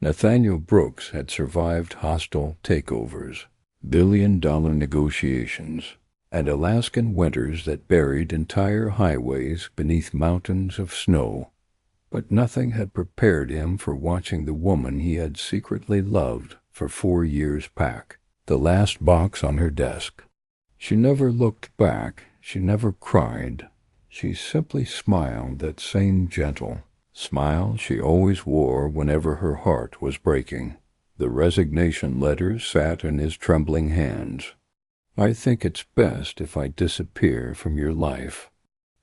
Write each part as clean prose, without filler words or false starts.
Nathaniel Brooks had survived hostile takeovers, billion-dollar negotiations, and Alaskan winters that buried entire highways beneath mountains of snow. But nothing had prepared him for watching the woman he had secretly loved for 4 years pack the last box on her desk. She never looked back, she never cried. She simply smiled that same gentle smile she always wore whenever her heart was breaking. The resignation letters sat in his trembling hands. "I think it's best if I disappear from your life."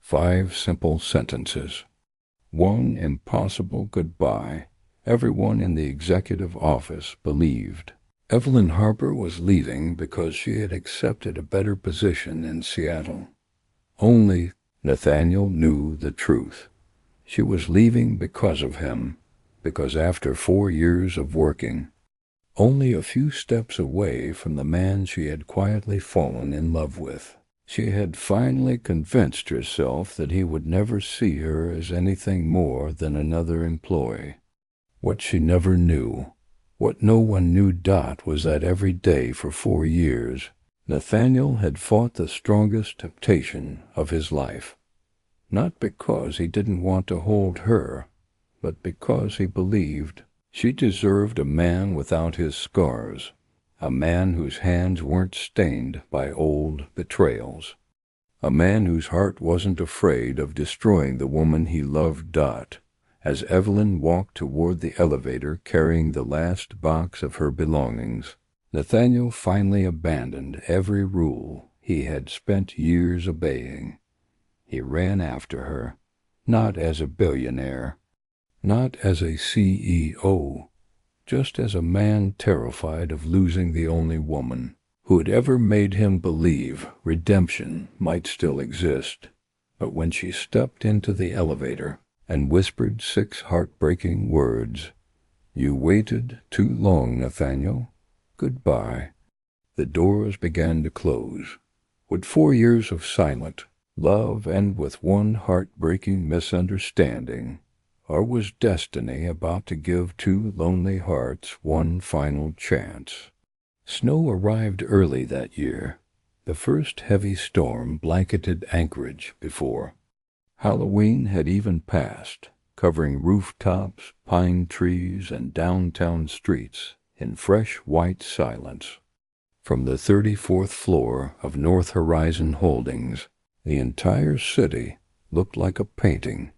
5 simple sentences. One impossible goodbye. Everyone in the executive office believed Evelyn Harper was leaving because she had accepted a better position in Seattle. Only Nathaniel knew the truth. She was leaving because of him, because after 4 years of working, only a few steps away from the man she had quietly fallen in love with, she had finally convinced herself that he would never see her as anything more than another employee. What she never knew, what no one knew, was that every day for 4 years, Nathaniel had fought the strongest temptation of his life. Not because he didn't want to hold her, but because he believed she deserved a man without his scars, a man whose hands weren't stained by old betrayals, a man whose heart wasn't afraid of destroying the woman he loved. As Evelyn walked toward the elevator carrying the last box of her belongings, Nathaniel finally abandoned every rule he had spent years obeying. He ran after her, not as a billionaire, not as a CEO, just as a man terrified of losing the only woman who had ever made him believe redemption might still exist. But when she stepped into the elevator and whispered 6 heartbreaking words, "You waited too long, Nathaniel. Goodbye," the doors began to close. Would 4 years of silent love end with one heartbreaking misunderstanding? Or was destiny about to give 2 lonely hearts one final chance? Snow arrived early that year. The first heavy storm blanketed Anchorage before Halloween had even passed, covering rooftops, pine trees, and downtown streets in fresh white silence. From the 34th floor of North Horizon Holdings, the entire city looked like a painting.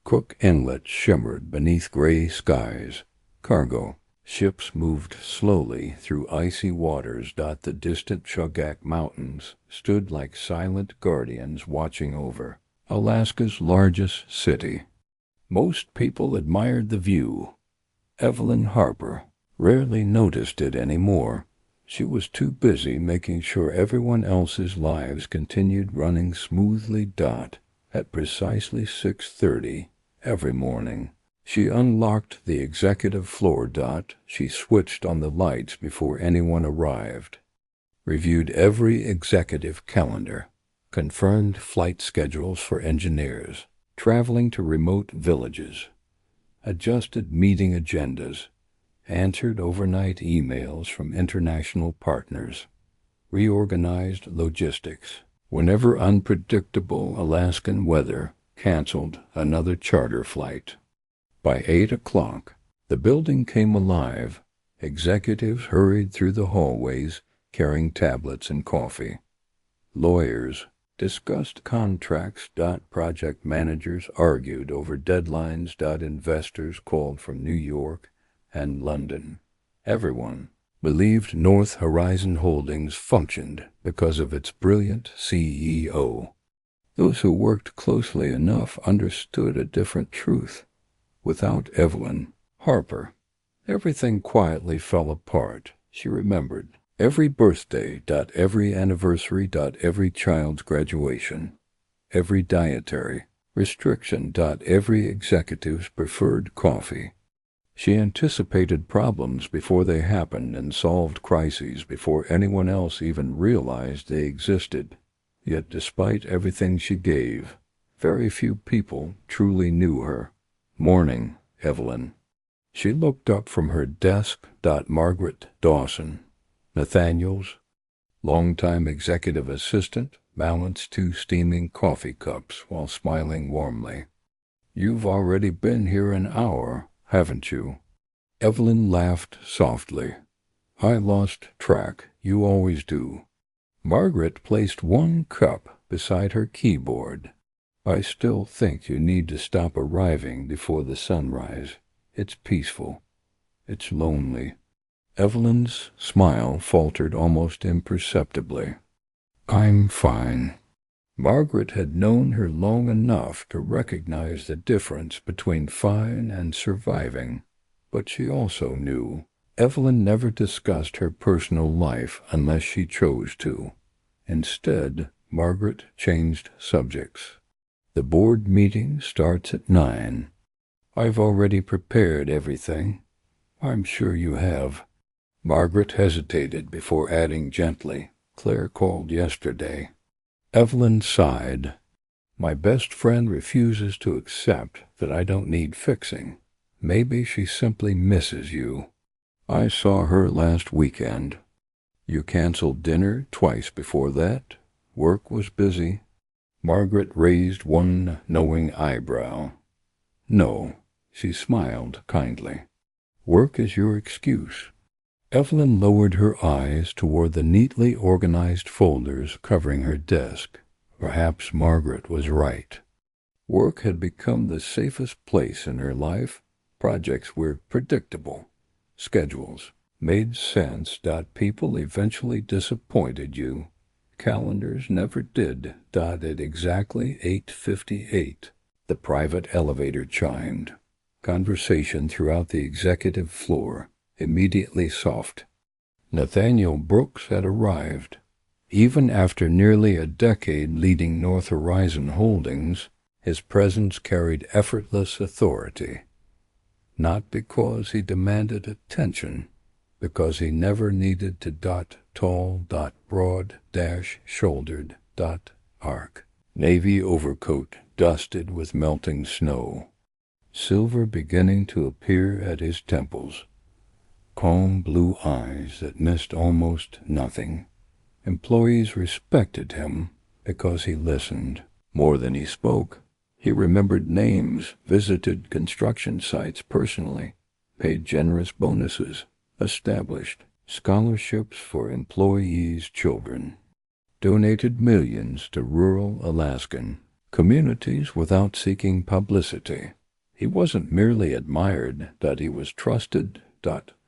Cook Inlet shimmered beneath gray skies. Cargo ships moved slowly through icy waters. The distant Chugach Mountains stood like silent guardians watching over Alaska's largest city. Most people admired the view. Evelyn Harper rarely noticed it anymore. She was too busy making sure everyone else's lives continued running smoothly. At precisely 6:30 every morning, she unlocked the executive floor. She switched on the lights before anyone arrived, reviewed every executive calendar, confirmed flight schedules for engineers traveling to remote villages, adjusted meeting agendas, answered overnight emails from international partners, reorganized logistics whenever unpredictable Alaskan weather canceled another charter flight. By 8 o'clock, the building came alive. Executives hurried through the hallways carrying tablets and coffee. Lawyers discussed contracts. Project managers argued over deadlines. Investors called from New York and London. Everyone believed North Horizon Holdings functioned because of its brilliant CEO. Those who worked closely enough understood a different truth. Without Evelyn Harper, everything quietly fell apart. She remembered every birthday, every anniversary, every child's graduation, every dietary restriction, every executive's preferred coffee. She anticipated problems before they happened and solved crises before anyone else even realized they existed. Yet despite everything she gave, very few people truly knew her. Morning, Evelyn. She looked up from her desk. Margaret Dawson, Nathaniel's longtime executive assistant, balanced 2 steaming coffee cups while smiling warmly. "You've already been here an hour, haven't you?" Evelyn laughed softly. "I lost track. You always do." Margaret placed 1 cup beside her keyboard. "I still think you need to stop arriving before the sunrise. It's peaceful. It's lonely." Evelyn's smile faltered almost imperceptibly. "I'm fine." Margaret had known her long enough to recognize the difference between fine and surviving, but she also knew Evelyn never discussed her personal life unless she chose to. Instead, Margaret changed subjects. "The board meeting starts at 9. I've already prepared everything." "I'm sure you have." Margaret hesitated before adding gently, "Claire called yesterday." Evelyn sighed. "My best friend refuses to accept that I don't need fixing. Maybe she simply misses you. I saw her last weekend." "You canceled dinner twice before that? Work was busy." Margaret raised 1 knowing eyebrow. "No." She smiled kindly. "Work is your excuse." Evelyn lowered her eyes toward the neatly organized folders covering her desk. Perhaps Margaret was right. Work had become the safest place in her life. Projects were predictable. Schedules made sense. People eventually disappointed you. Calendars never did. At exactly 8:58, the private elevator chimed. Conversation throughout the executive floor, immediately soft. Nathaniel Brooks had arrived. Even after nearly a decade leading North Horizon Holdings, his presence carried effortless authority. Not because he demanded attention, because he never needed to. Tall, broad, shouldered, arc. Navy overcoat dusted with melting snow. Silver beginning to appear at his temples. Calm blue eyes that missed almost nothing. Employees respected him because he listened more than he spoke. He remembered names, visited construction sites personally, paid generous bonuses, established scholarships for employees' children, donated millions to rural Alaskan communities without seeking publicity. He wasn't merely admired, he was trusted.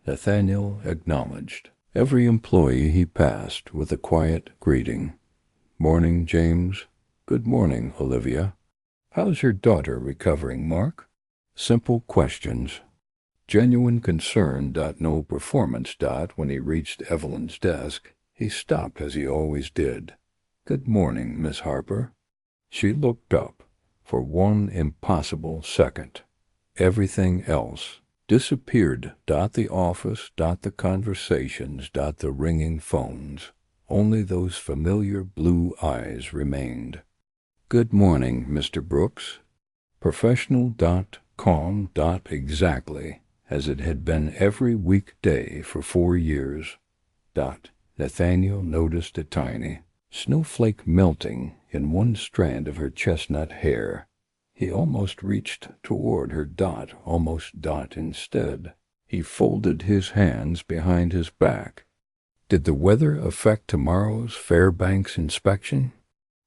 Nathaniel acknowledged every employee he passed with a quiet greeting. "Morning, James." "Good morning, Olivia." "How's your daughter recovering, Mark?" Simple questions. Genuine concern. No performance. When he reached Evelyn's desk, he stopped as he always did. "Good morning, Miss Harper." She looked up for 1 impossible second. Everything else disappeared. The office. The conversations. The ringing phones. Only those familiar blue eyes remained. "Good morning, Mr. Brooks." Professional. Calm. Exactly as it had been every weekday for 4 years. Nathaniel noticed a tiny snowflake melting in 1 strand of her chestnut hair. He almost reached toward her. Almost. Instead, he folded his hands behind his back. "Did the weather affect tomorrow's Fairbanks inspection?"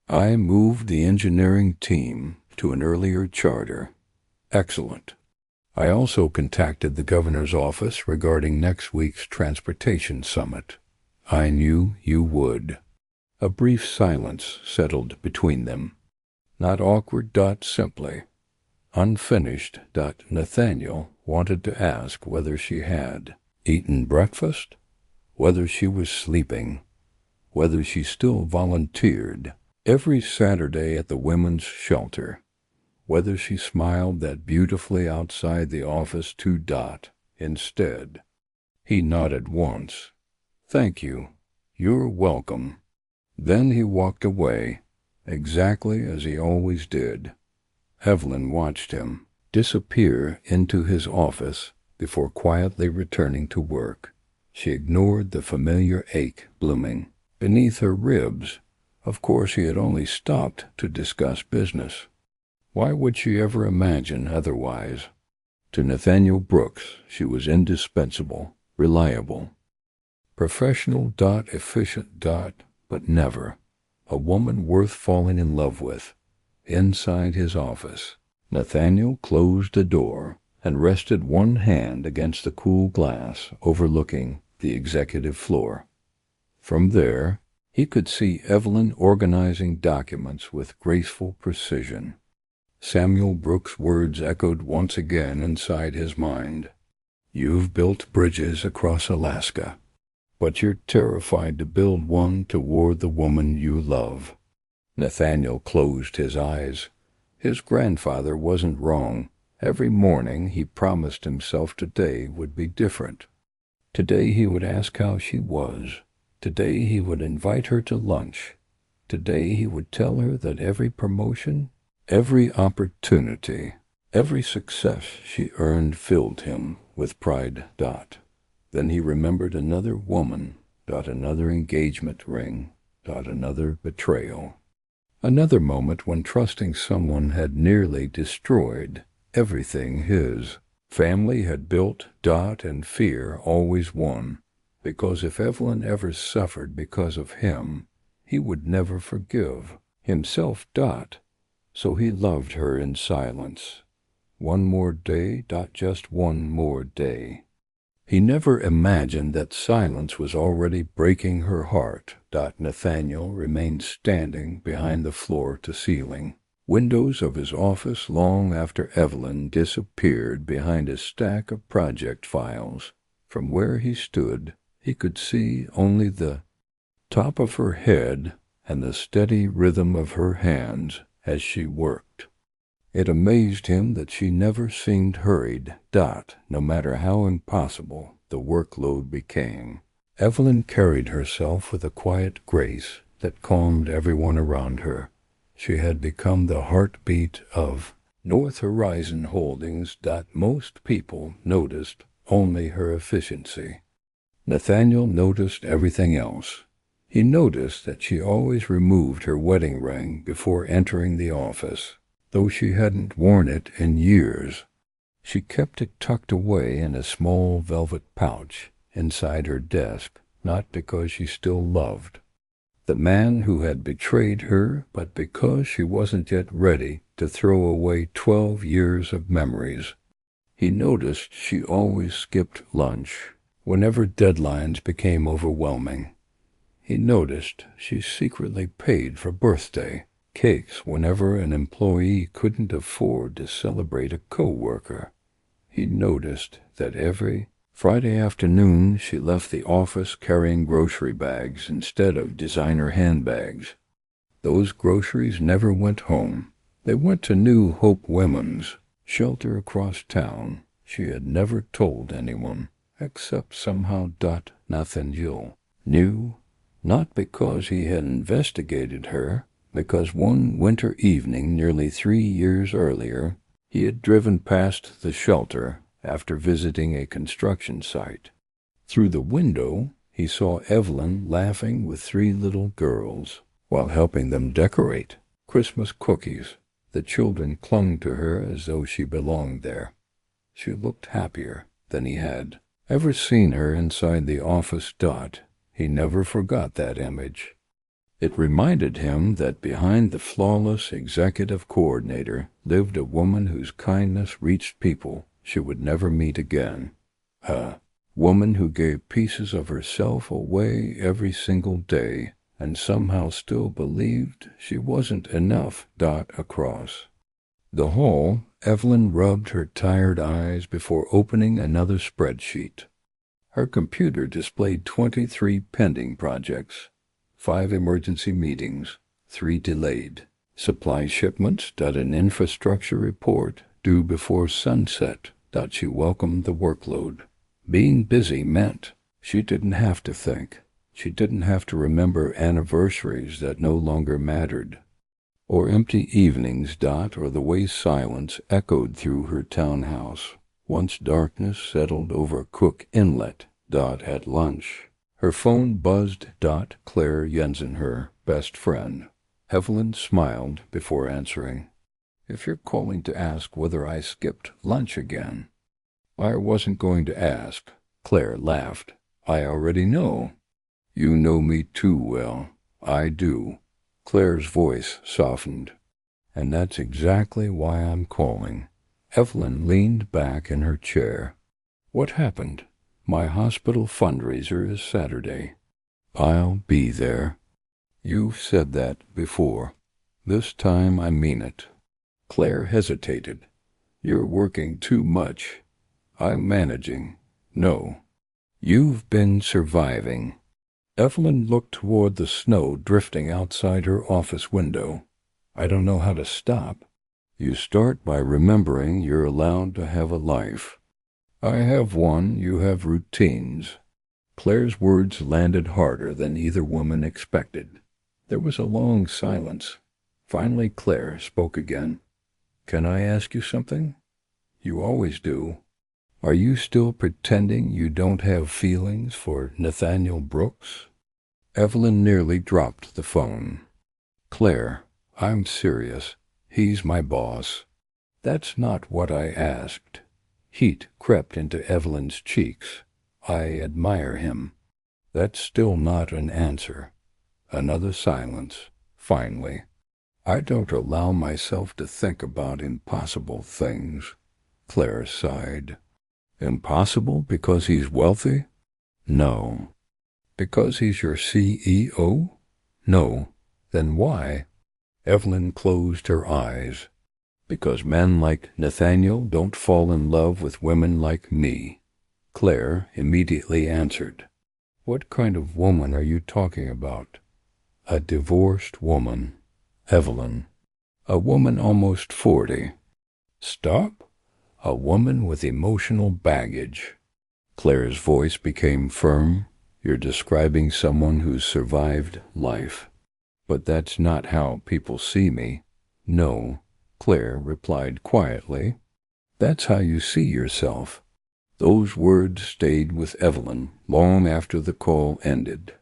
"I moved the engineering team to an earlier charter." "Excellent." "I also contacted the governor's office regarding next week's transportation summit." "I knew you would." A brief silence settled between them. Not awkward. Simply unfinished. Nathaniel wanted to ask whether she had eaten breakfast, whether she was sleeping, whether she still volunteered every Saturday at the women's shelter, whether she smiled that beautifully outside the office to. Instead, he nodded once. "Thank you. You're welcome." Then he walked away, exactly as he always did. Evelyn watched him disappear into his office before quietly returning to work. She ignored the familiar ache blooming beneath her ribs. Of course, he had only stopped to discuss business. Why would she ever imagine otherwise? To Nathaniel Brooks, she was indispensable, reliable, professional, efficient, but never a woman worth falling in love with. Inside his office, Nathaniel closed the door and rested one hand against the cool glass overlooking the executive floor. From there, he could see Evelyn organizing documents with graceful precision. Samuel Brooks' words echoed once again inside his mind. "You've built bridges across Alaska, but you're terrified to build one toward the woman you love." Nathaniel closed his eyes. His grandfather wasn't wrong. Every morning he promised himself today would be different. Today he would ask how she was. Today he would invite her to lunch. Today he would tell her that every promotion, every opportunity, every success she earned filled him with pride. Then he remembered another woman, another engagement ring, another betrayal. Another moment when trusting someone had nearly destroyed everything his family had built. And fear always won, because if Evelyn ever suffered because of him, he would never forgive himself. So he loved her in silence. One more day, just one more day. He never imagined that silence was already breaking her heart. Nathaniel remained standing behind the floor-to-ceiling windows of his office long after Evelyn disappeared behind a stack of project files. From where he stood, he could see only the top of her head and the steady rhythm of her hands as she worked. It amazed him that she never seemed hurried. No matter how impossible the workload became, Evelyn carried herself with a quiet grace that calmed everyone around her. She had become the heartbeat of North Horizon Holdings. Most people noticed only her efficiency. Nathaniel noticed everything else. He noticed that she always removed her wedding ring before entering the office, though she hadn't worn it in years. She kept it tucked away in a small velvet pouch inside her desk, not because she still loved the man who had betrayed her, but because she wasn't yet ready to throw away 12 years of memories. He noticed she always skipped lunch whenever deadlines became overwhelming. He noticed she secretly paid for birthday cakes whenever an employee couldn't afford to celebrate a coworker. He noticed that every Friday afternoon she left the office carrying grocery bags instead of designer handbags. Those groceries never went home. They went to New Hope Women's shelter across town. She had never told anyone, except somehow Nathaniel knew, not because he had investigated her, because one winter evening nearly 3 years earlier, he had driven past the shelter after visiting a construction site. Through the window, he saw Evelyn laughing with 3 little girls while helping them decorate Christmas cookies. The children clung to her as though she belonged there. She looked happier than he had ever seen her inside the office. He never forgot that image. It reminded him that behind the flawless executive coordinator lived a woman whose kindness reached people she would never meet again. A woman who gave pieces of herself away every single day and somehow still believed she wasn't enough. Across the hall, Evelyn rubbed her tired eyes before opening another spreadsheet. Her computer displayed 23 pending projects, 5 emergency meetings, 3 delayed supply shipments. An infrastructure report due before sunset. She welcomed the workload. Being busy meant she didn't have to think. She didn't have to remember anniversaries that no longer mattered, or empty evenings. Or the way silence echoed through her townhouse. Once darkness settled over Cook Inlet, at lunch, her phone buzzed. Claire Jensen, her best friend. Evelyn smiled before answering. If you're calling to ask whether I skipped lunch again. I wasn't going to ask. Claire laughed. I already know. You know me too well. I do. Claire's voice softened. And that's exactly why I'm calling. Evelyn leaned back in her chair. What happened? My hospital fundraiser is Saturday. I'll be there. You've said that before. This time I mean it. Claire hesitated. You're working too much. I'm managing. No. You've been surviving. Evelyn looked toward the snow drifting outside her office window. I don't know how to stop. You start by remembering you're allowed to have a life. I have one, you have routines. Claire's words landed harder than either woman expected. There was a long silence. Finally Claire spoke again. Can I ask you something? You always do. Are you still pretending you don't have feelings for Nathaniel Brooks? Evelyn nearly dropped the phone. Claire, I'm serious. He's my boss. That's not what I asked. Heat crept into Evelyn's cheeks. I admire him. That's still not an answer. Another silence. Finally, I don't allow myself to think about impossible things. Claire sighed. Impossible because he's wealthy? No. Because he's your CEO? No. Then why? Evelyn closed her eyes. Because men like Nathaniel don't fall in love with women like me. Claire immediately answered. What kind of woman are you talking about? A divorced woman. Evelyn. A woman almost 40. Stop. A woman with emotional baggage. Claire's voice became firm. You're describing someone who's survived life. But that's not how people see me. No, Claire replied quietly. That's how you see yourself. Those words stayed with Evelyn long after the call ended.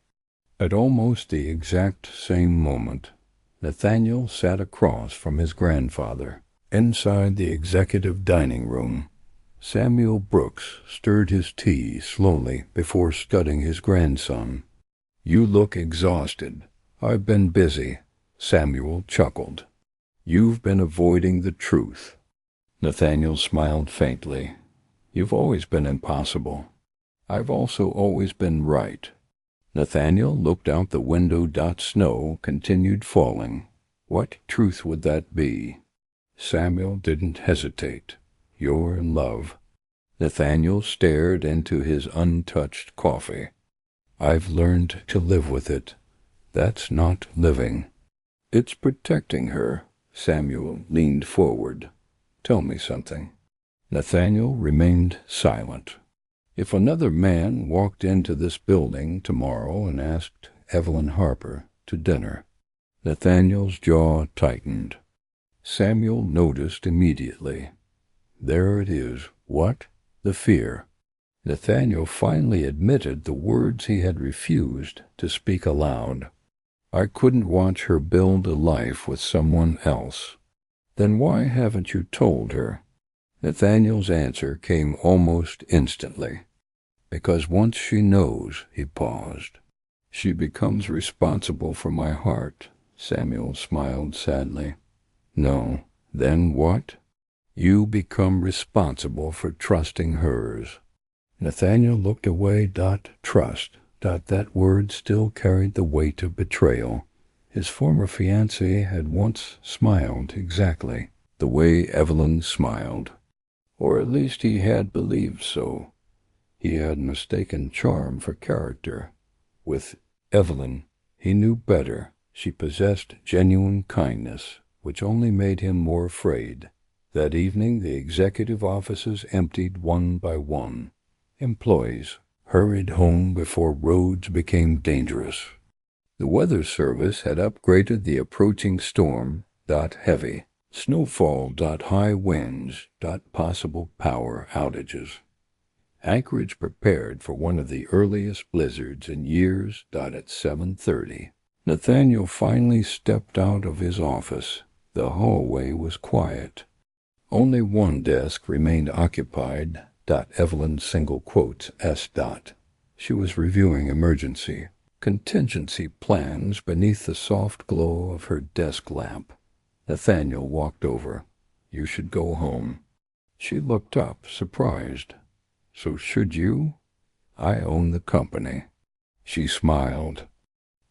At almost the exact same moment, Nathaniel sat across from his grandfather, inside the executive dining room. Samuel Brooks stirred his tea slowly before studying his grandson. You look exhausted. I've been busy. Samuel chuckled. You've been avoiding the truth. Nathaniel smiled faintly. You've always been impossible. I've also always been right. Nathaniel looked out the window. Snow continued falling. What truth would that be? Samuel didn't hesitate. You're in love. Nathaniel stared into his untouched coffee. I've learned to live with it. That's not living. It's protecting her. Samuel leaned forward. Tell me something. Nathaniel remained silent. If another man walked into this building tomorrow and asked Evelyn Harper to dinner, Nathaniel's jaw tightened. Samuel noticed immediately. There it is. What? The fear. Nathaniel finally admitted the words he had refused to speak aloud. I couldn't watch her build a life with someone else. Then why haven't you told her? Nathaniel's answer came almost instantly. Because once she knows, he paused. She becomes responsible for my heart. Samuel smiled sadly. No, then what? You become responsible for trusting hers. Nathaniel looked away. Trust. That word still carried the weight of betrayal. His former fiancée had once smiled exactly the way Evelyn smiled. Or at least he had believed so. He had mistaken charm for character. With Evelyn, he knew better. She possessed genuine kindness, which only made him more afraid. That evening the executive offices emptied one by one. Employees hurried home before roads became dangerous. The Weather Service had upgraded the approaching storm. Heavy. Snowfall. High winds. Possible power outages. Anchorage prepared for one of the earliest blizzards in years. At 7:30. Nathaniel finally stepped out of his office. The hallway was quiet. Only one desk remained occupied. Evelyn single quotes S. She was reviewing emergency contingency plans beneath the soft glow of her desk lamp. Nathaniel walked over. You should go home. She looked up, surprised. So should you? I own the company. She smiled.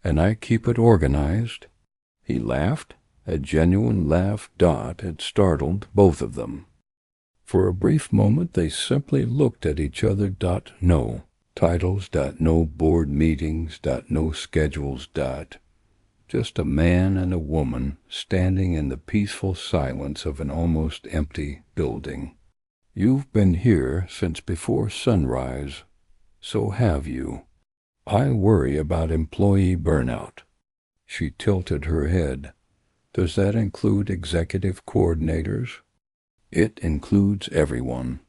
And I keep it organized. He laughed. A genuine laugh. Had startled both of them. For a brief moment they simply looked at each other. No titles. No board meetings. No schedules. Just a man and a woman standing in the peaceful silence of an almost empty building. You've been here since before sunrise. So have you. I worry about employee burnout. She tilted her head. Does that include executive coordinators? It includes everyone.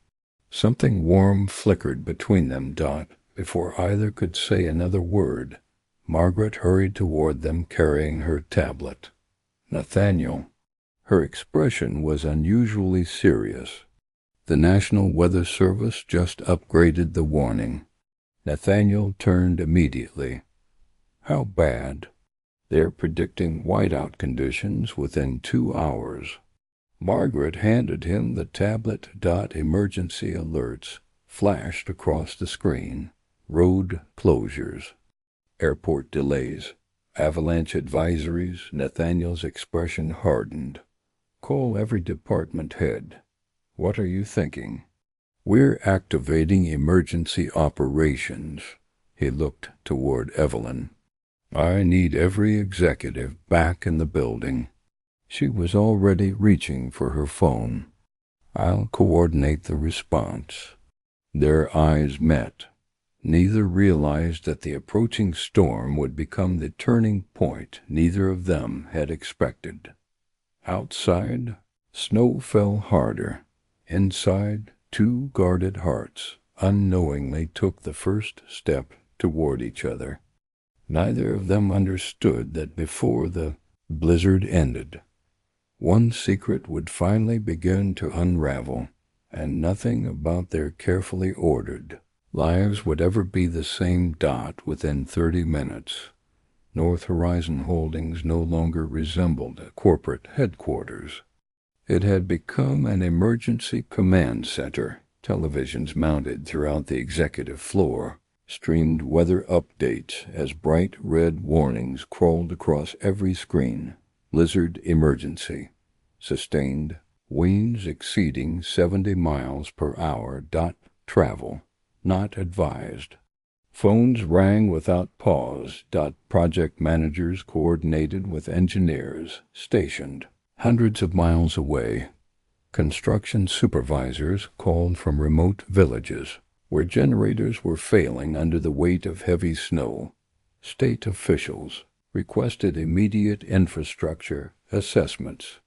Something warm flickered between them. Before either could say another word, Margaret hurried toward them carrying her tablet. Nathaniel. Her expression was unusually serious. The National Weather Service just upgraded the warning. Nathaniel turned immediately. How bad? They're predicting whiteout conditions within 2 hours. Margaret handed him the tablet. Emergency alerts flashed across the screen. Road closures. Airport delays. Avalanche advisories. Nathaniel's expression hardened. Call every department head. What are you thinking? We're activating emergency operations. He looked toward Evelyn. I need every executive back in the building. She was already reaching for her phone. I'll coordinate the response. Their eyes met. Neither realized that the approaching storm would become the turning point neither of them had expected. Outside, snow fell harder. Inside, two guarded hearts unknowingly took the first step toward each other. Neither of them understood that before the blizzard ended, one secret would finally begin to unravel, and nothing about their carefully ordered lives would ever be the same. Within 30 minutes, North Horizon Holdings no longer resembled a corporate headquarters. It had become an emergency command center. Televisions mounted throughout the executive floor streamed weather updates as bright red warnings crawled across every screen. Blizzard emergency. Sustained. Winds exceeding 70 miles per hour. Travel. Not advised. Phones rang without pause. Project managers coordinated with engineers stationed hundreds of miles away. Construction supervisors called from remote villages where generators were failing under the weight of heavy snow. State officials requested immediate infrastructure assessments.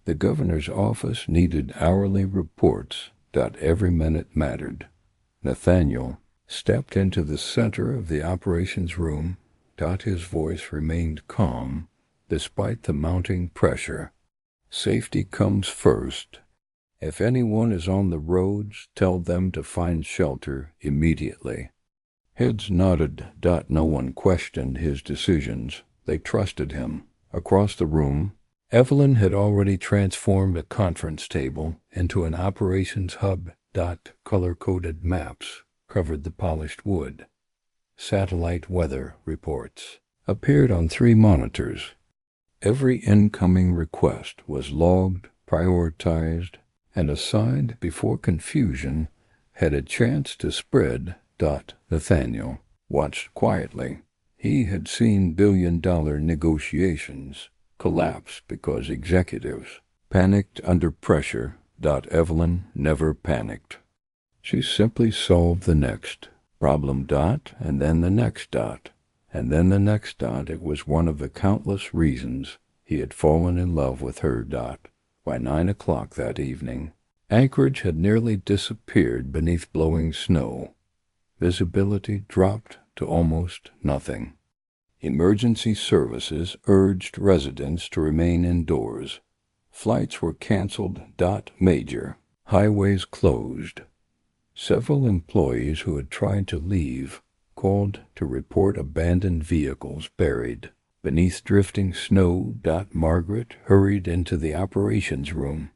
The governor's office needed hourly reports. Every minute mattered. Nathaniel stepped into the center of the operations room. His voice remained calm despite the mounting pressure. Safety comes first. If anyone is on the roads, tell them to find shelter immediately. Heads nodded. No one questioned his decisions. They trusted him. Across the room, Evelyn had already transformed a conference table into an operations hub. Color-coded maps covered the polished wood. Satellite weather reports appeared on 3 monitors. Every incoming request was logged, prioritized, and assigned before confusion had a chance to spread. Nathaniel watched quietly. He had seen billion-dollar negotiations collapse because executives panicked under pressure. Evelyn never panicked. She simply solved the next problem. And then the next. And then the next. It was one of the countless reasons he had fallen in love with her. By 9 o'clock that evening, Anchorage had nearly disappeared beneath blowing snow. Visibility dropped to almost nothing. Emergency services urged residents to remain indoors. Flights were canceled. Major highways closed. Several employees who had tried to leave called to report abandoned vehicles buried beneath drifting snow. Margaret hurried into the operations room.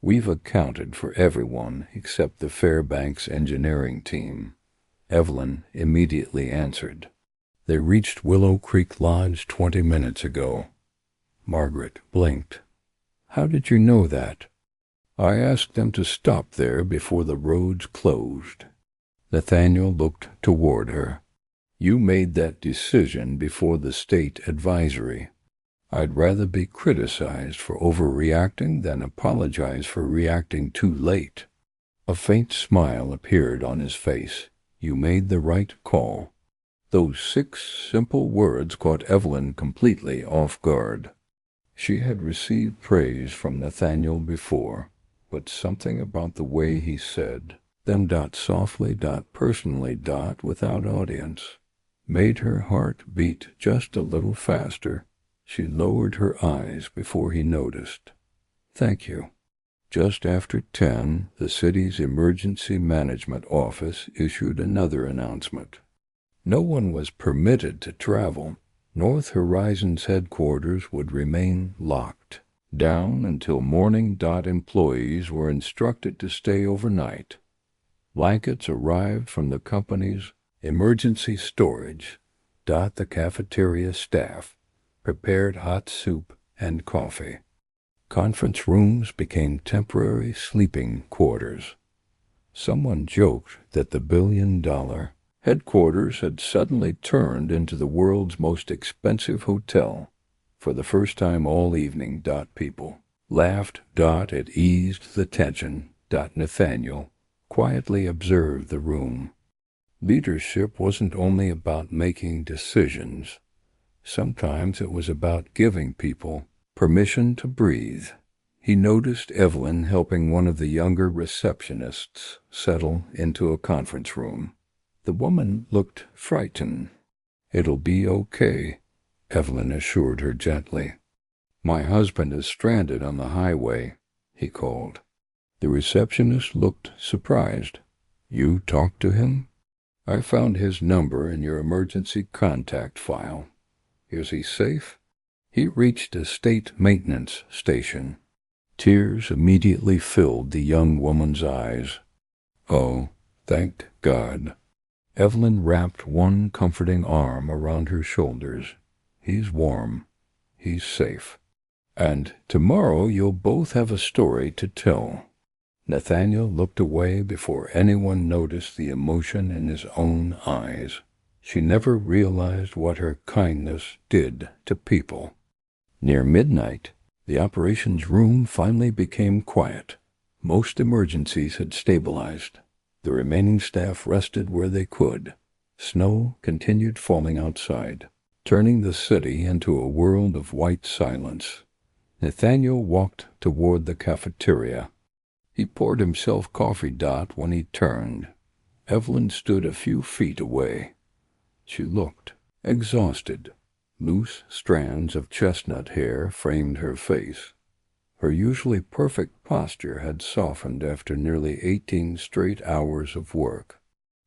"We've accounted for everyone except the Fairbanks engineering team," Evelyn immediately answered. "They reached Willow Creek Lodge 20 minutes ago." Margaret blinked. "How did you know that?" "I asked them to stop there before the roads closed." Nathaniel looked toward her. "You made that decision before the state advisory. I'd rather be criticized for overreacting than apologize for reacting too late." A faint smile appeared on his face. "You made the right call." Those 6 simple words caught Evelyn completely off guard. She had received praise from Nathaniel before, but something about the way he said them softly, personally, without audience, made her heart beat just a little faster. She lowered her eyes before he noticed. "Thank you." Just after 10, the city's emergency management office issued another announcement. No one was permitted to travel. North Horizon's headquarters would remain locked down until morning. Employees were instructed to stay overnight. Blankets arrived from the company's emergency storage. The cafeteria staff prepared hot soup and coffee. Conference rooms became temporary sleeping quarters. Someone joked that the billion-dollar headquarters had suddenly turned into the world's most expensive hotel. For the first time all evening, people laughed. It eased the tension. Nathaniel quietly observed the room. Leadership wasn't only about making decisions. Sometimes it was about giving people permission to breathe. He noticed Evelyn helping one of the younger receptionists settle into a conference room. The woman looked frightened. "It'll be okay," Evelyn assured her gently. "My husband is stranded on the highway," he called. The receptionist looked surprised. "You talked to him?" "I found his number in your emergency contact file." "Is he safe?" "He reached a state maintenance station." Tears immediately filled the young woman's eyes. "Oh, thank God." Evelyn wrapped one comforting arm around her shoulders. "He's warm. He's safe. And tomorrow you'll both have a story to tell." Nathaniel looked away before anyone noticed the emotion in his own eyes. She never realized what her kindness did to people. Near midnight, the operations room finally became quiet. Most emergencies had stabilized. The remaining staff rested where they could. Snow continued falling outside, turning the city into a world of white silence. Nathaniel walked toward the cafeteria. He poured himself coffee. When he turned, Evelyn stood a few feet away. She looked exhausted. Loose strands of chestnut hair framed her face. Her usually perfect posture had softened after nearly 18 straight hours of work.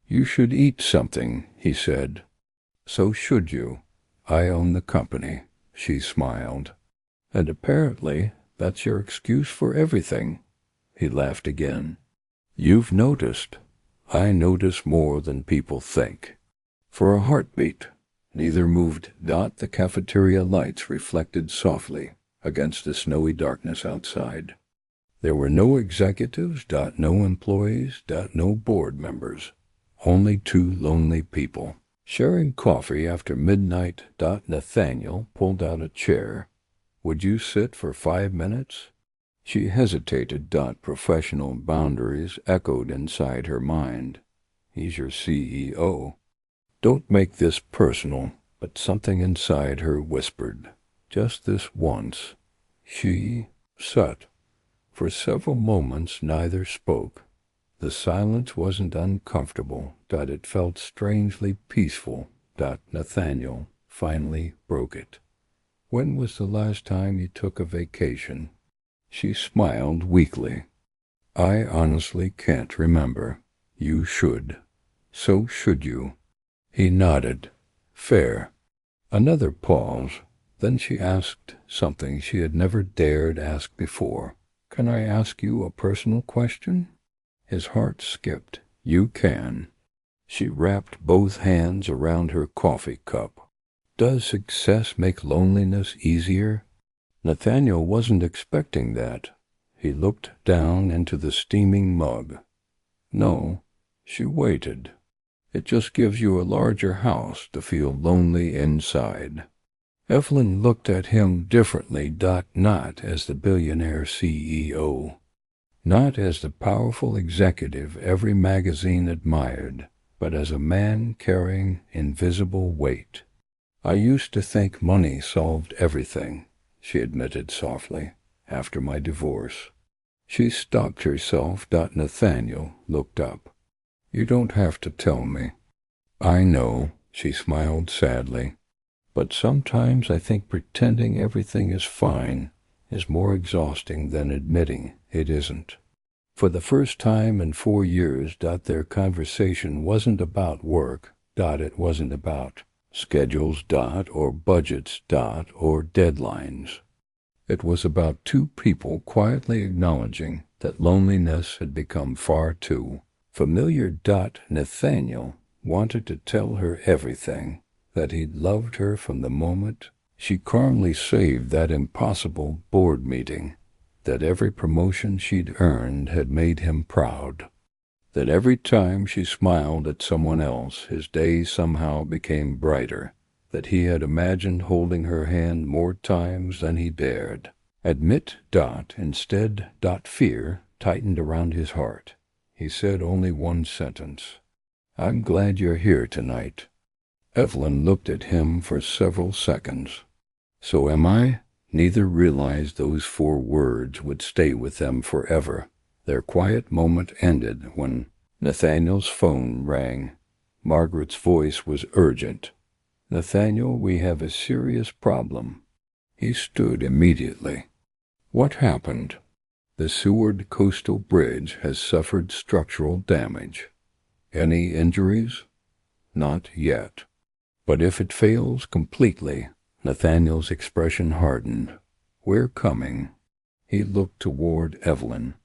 "You should eat something," he said. "So should you. I own the company," she smiled. "And apparently that's your excuse for everything." He laughed again. "You've noticed. I notice more than people think." For a heartbeat, neither moved. The cafeteria lights reflected softly against the snowy darkness outside. There were no executives. No employees. No board members. Only 2 lonely people, sharing coffee after midnight. Nathaniel pulled out a chair. "Would you sit for 5 minutes?" She hesitated. Professional boundaries echoed inside her mind. "He's your CEO." "Don't make this personal," but something inside her whispered, "just this once." She sat. For several moments neither spoke. The silence wasn't uncomfortable, but it felt strangely peaceful. Nathaniel finally broke it. When was the last time you took a vacation? She smiled weakly. I honestly can't remember. You should. So should you. He nodded. Fair. Another pause. Then she asked something she had never dared ask before. Can I ask you a personal question? His heart skipped. You can. She wrapped both hands around her coffee cup. Does success make loneliness easier? Nathaniel wasn't expecting that. He looked down into the steaming mug. No, she waited. It just gives you a larger house to feel lonely inside. Evelyn looked at him differently, not as the billionaire CEO, not as the powerful executive every magazine admired, but as a man carrying invisible weight. I used to think money solved everything, she admitted softly, after my divorce. She stopped herself. Nathaniel looked up. You don't have to tell me. I know, she smiled sadly. But sometimes I think pretending everything is fine is more exhausting than admitting it isn't. For the first time in 4 years, their conversation wasn't about work. It wasn't about schedules. Or budgets. Or deadlines. It was about two people quietly acknowledging that loneliness had become far too familiar. Nathaniel wanted to tell her everything, that he'd loved her from the moment she calmly saved that impossible board meeting, that every promotion she'd earned had made him proud, that every time she smiled at someone else his day somehow became brighter, that he had imagined holding her hand more times than he dared admit. Instead, fear tightened around his heart. He said only one sentence. I'm glad you're here tonight. Evelyn looked at him for several seconds. So am I? Neither realized those 4 words would stay with them forever. Their quiet moment ended when Nathaniel's phone rang. Margaret's voice was urgent. Nathaniel, we have a serious problem. He stood immediately. What happened? The Seward Coastal Bridge has suffered structural damage. Any injuries? Not yet. But if it fails completely, Nathaniel's expression hardened. We're coming. He looked toward Evelyn.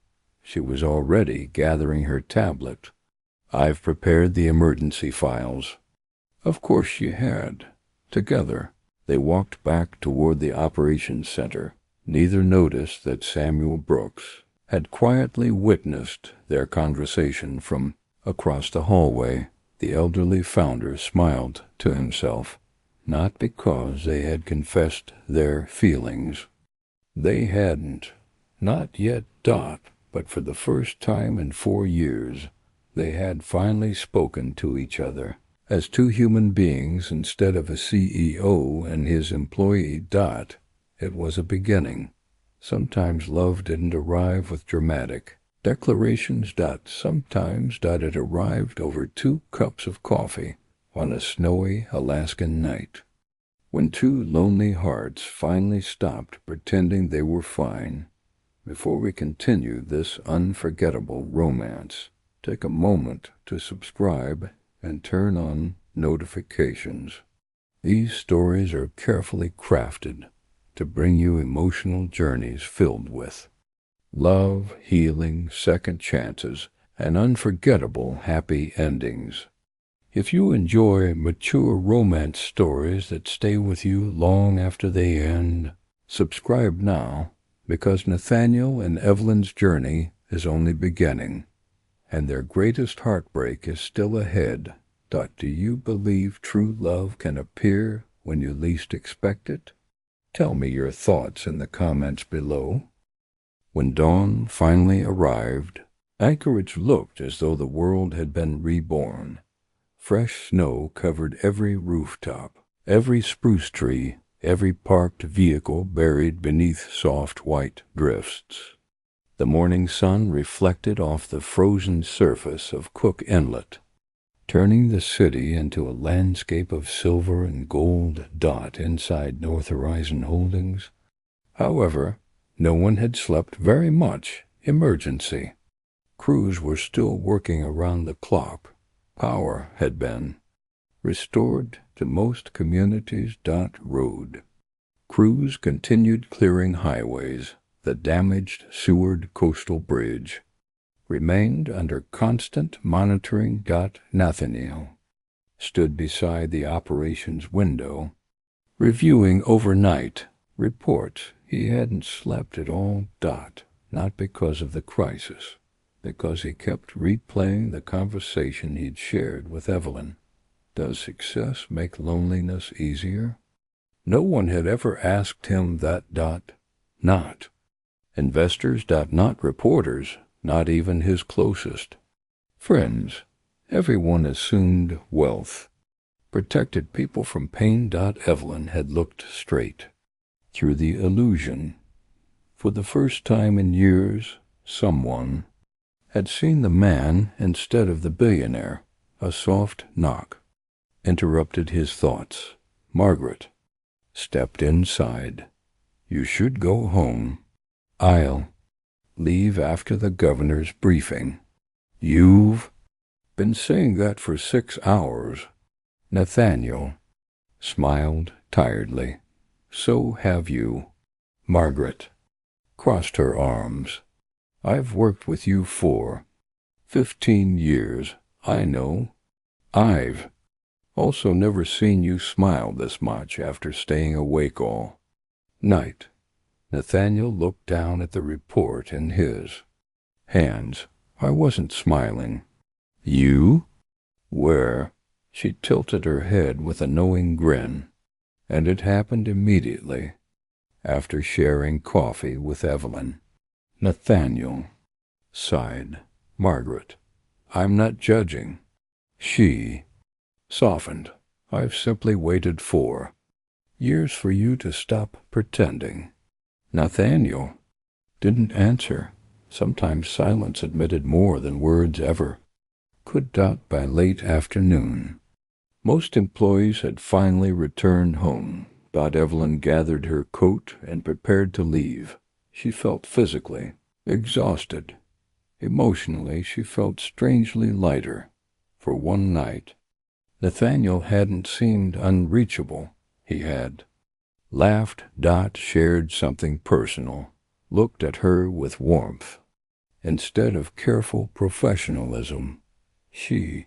She was already gathering her tablet. I've prepared the emergency files. Of course she had. Together, they walked back toward the operations center. Neither noticed that Samuel Brooks had quietly witnessed their conversation from across the hallway. The elderly founder smiled to himself, not because they had confessed their feelings. They hadn't. Not yet. But for the first time in 4 years, they had finally spoken to each other as two human beings instead of a CEO and his employee. It was a beginning. Sometimes love didn't arrive with dramatic declarations. Sometimes it arrived over 2 cups of coffee on a snowy Alaskan night. When 2 lonely hearts finally stopped pretending they were fine. Before we continue this unforgettable romance, take a moment to subscribe and turn on notifications. These stories are carefully crafted to bring you emotional journeys filled with love, healing, second chances, and unforgettable happy endings. If you enjoy mature romance stories that stay with you long after they end, subscribe now, because Nathaniel and Evelyn's journey is only beginning, and their greatest heartbreak is still ahead. Do you believe true love can appear when you least expect it? Tell me your thoughts in the comments below. When dawn finally arrived, Anchorage looked as though the world had been reborn. Fresh snow covered every rooftop, every spruce tree, every parked vehicle buried beneath soft white drifts. The morning sun reflected off the frozen surface of Cook Inlet, turning the city into a landscape of silver and gold dot inside North Horizon Holdings. However, no one had slept very much emergency. Crews were still working around the clock. Power had been restored to most communities. Road. Crews continued clearing highways. The damaged Seward coastal bridge remained under constant monitoring. Nathaniel stood beside the operations window, reviewing overnight reports. He hadn't slept at all. Not because of the crisis, because he kept replaying the conversation he'd shared with Evelyn. Does success make loneliness easier? No one had ever asked him that. Not investors. Not reporters. Not even his closest friends. Everyone assumed wealth protected people from pain. Evelyn had looked straight through the illusion. For the first time in years, someone had seen the man instead of the billionaire. A soft knock interrupted his thoughts. Margaret stepped inside. You should go home. I'll leave after the governor's briefing. You've been saying that for 6 hours. Nathaniel smiled tiredly. So have you. Margaret crossed her arms. I've worked with you for 15 years. I know. I've also never seen you smile this much after staying awake all night. Nathaniel looked down at the report in his hands. I wasn't smiling. You? Where? She tilted her head with a knowing grin, and it happened immediately after sharing coffee with Evelyn. Nathaniel sighed. Margaret, I'm not judging. She softened. I've simply waited 4 years for you to stop pretending. Nathaniel didn't answer. Sometimes silence admitted more than words ever could. By late afternoon, most employees had finally returned home. Evelyn gathered her coat and prepared to leave. She felt physically exhausted. Emotionally, she felt strangely lighter. For one night, Nathaniel hadn't seemed unreachable. He had laughed. Shared something personal, looked at her with warmth. Instead of careful professionalism, she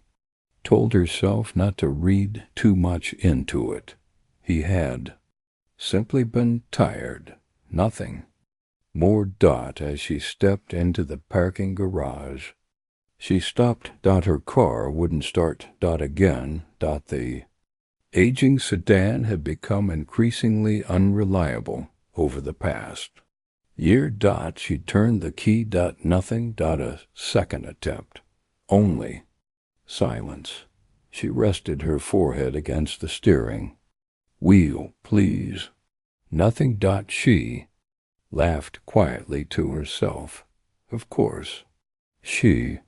told herself not to read too much into it. He had simply been tired. Nothing more. As she stepped into the parking garage, she stopped. Her car wouldn't start. Again. The aging sedan had become increasingly unreliable over the past year. She turned the key. Nothing. A second attempt. Only silence. She rested her forehead against the steering wheel. Please. Nothing. She laughed quietly to herself. Of course. She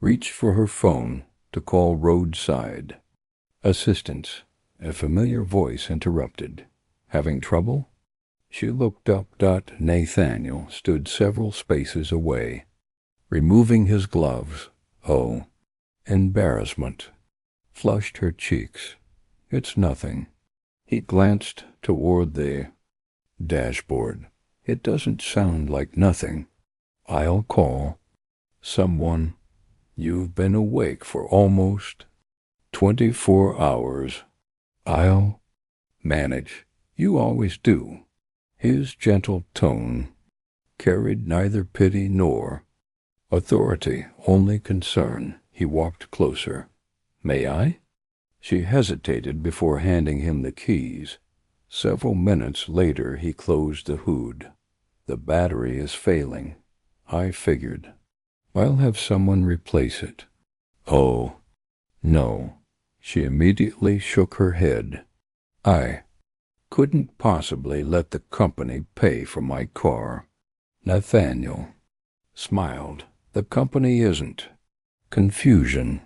reached for her phone to call roadside assistance. A familiar voice interrupted. Having trouble? She looked up. Nathaniel stood several spaces away, removing his gloves. Oh, embarrassment flushed her cheeks. It's nothing. He glanced toward the dashboard. It doesn't sound like nothing. I'll call someone. You've been awake for almost 24 hours. I'll manage. You always do. His gentle tone carried neither pity nor authority, only concern. He walked closer. May I? She hesitated before handing him the keys. Several minutes later he closed the hood. The battery is failing. I figured. I'll have someone replace it. Oh, no. She immediately shook her head. I couldn't possibly let the company pay for my car. Nathaniel smiled. The company isn't. Confusion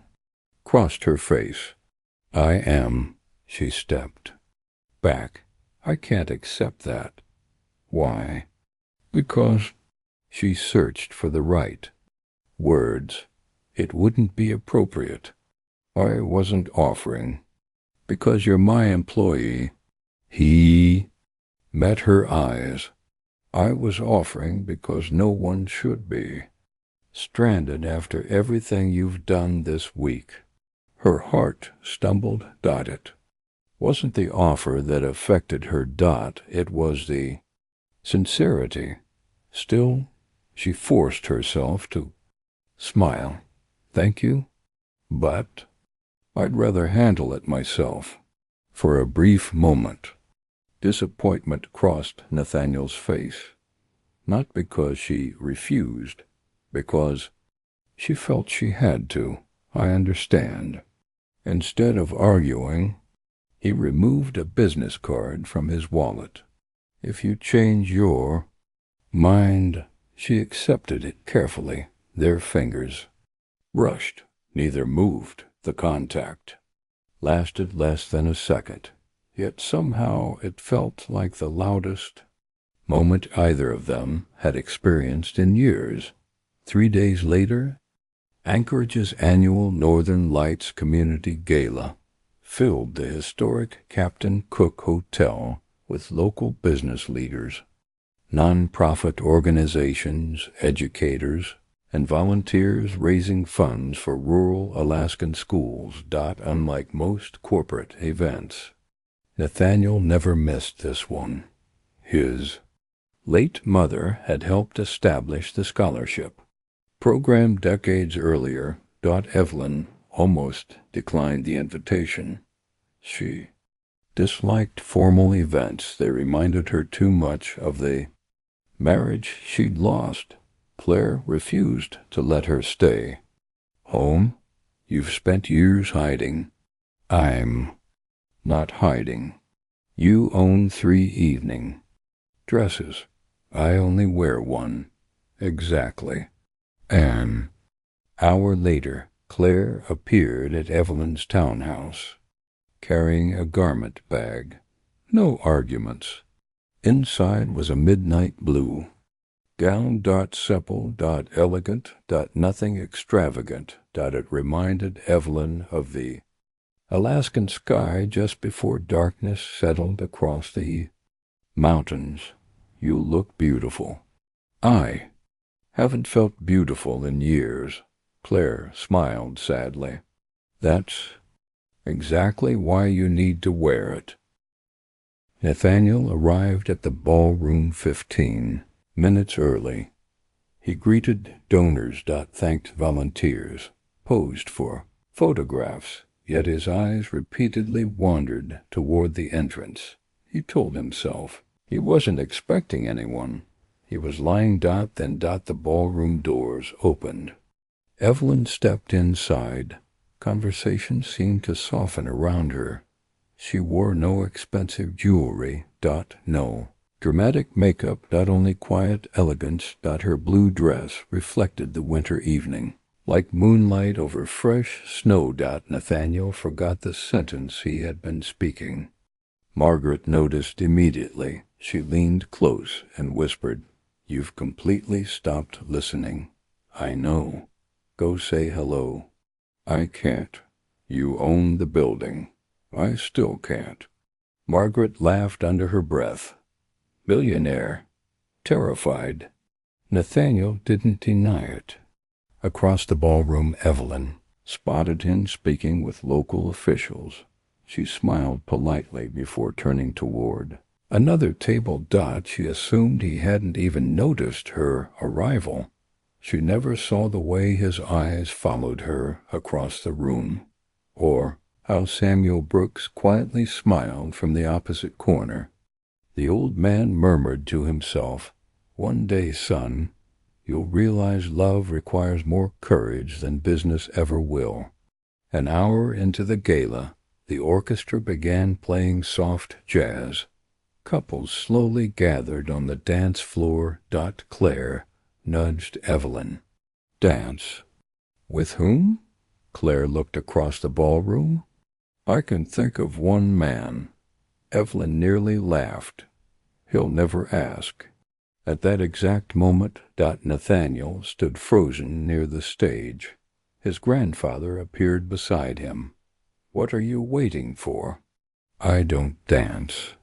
crossed her face. I am. She stepped back. I can't accept that. Why? Because she searched for the right words. It wouldn't be appropriate. I wasn't offering. Because you're my employee. He met her eyes. I was offering because no one should be. Stranded after everything you've done this week. Her heart stumbled. It wasn't the offer that affected her. It was the sincerity. Still, she forced herself to smile. Thank you, but I'd rather handle it myself. For a brief moment, disappointment crossed Nathaniel's face. Not because she refused, because she felt she had to. I understand. Instead of arguing, he removed a business card from his wallet. If you change your mind, she accepted it carefully. Their fingers brushed, neither moved. The contact lasted less than a second, yet somehow it felt like the loudest moment either of them had experienced in years. 3 days later, Anchorage's annual Northern Lights Community Gala filled the historic Captain Cook Hotel with local business leaders, non-profit organizations, educators, and volunteers raising funds for rural Alaskan schools. Unlike most corporate events, Nathaniel never missed this one. His late mother had helped establish the scholarship program decades earlier. Evelyn almost declined the invitation. She disliked formal events. They reminded her too much of the marriage she'd lost. Claire refused to let her stay. Home? You've spent years hiding. I'm not hiding. You own 3 evening dresses. I only wear one. Exactly. An hour later, Claire appeared at Evelyn's townhouse, carrying a garment bag. No arguments. Inside was a midnight blue gown. Supple. Elegant. Nothing extravagant. It reminded Evelyn of the Alaskan sky just before darkness settled across the mountains. You look beautiful. I haven't felt beautiful in years. Claire smiled sadly. That's exactly why you need to wear it. Nathaniel arrived at the ballroom 15 minutes early. He greeted donors. Thanked volunteers. Posed for photographs. Yet his eyes repeatedly wandered toward the entrance. He told himself he wasn't expecting anyone. He was lying. Then the ballroom doors opened. Evelyn stepped inside. Conversation seemed to soften around her. She wore no expensive jewelry. No dramatic makeup. Only quiet elegance. Her blue dress reflected the winter evening like moonlight over fresh snow. Nathaniel forgot the sentence he had been speaking. Margaret noticed immediately. She leaned close and whispered, "You've completely stopped listening." "I know. Go say hello." "I can't. You own the building." "I still can't." Margaret laughed under her breath. Billionaire. Terrified. Nathaniel didn't deny it. Across the ballroom, Evelyn spotted him speaking with local officials. She smiled politely before turning toward another table. She assumed he hadn't even noticed her arrival. She never saw the way his eyes followed her across the room, or how Samuel Brooks quietly smiled from the opposite corner. The old man murmured to himself, "One day, son, you'll realize love requires more courage than business ever will." An hour into the gala, the orchestra began playing soft jazz. Couples slowly gathered on the dance floor. Claire nudged Evelyn. Dance. With whom? Claire looked across the ballroom. I can think of one man. Evelyn nearly laughed. He'll never ask. At that exact moment, Nathaniel stood frozen near the stage. His grandfather appeared beside him. What are you waiting for? I don't dance.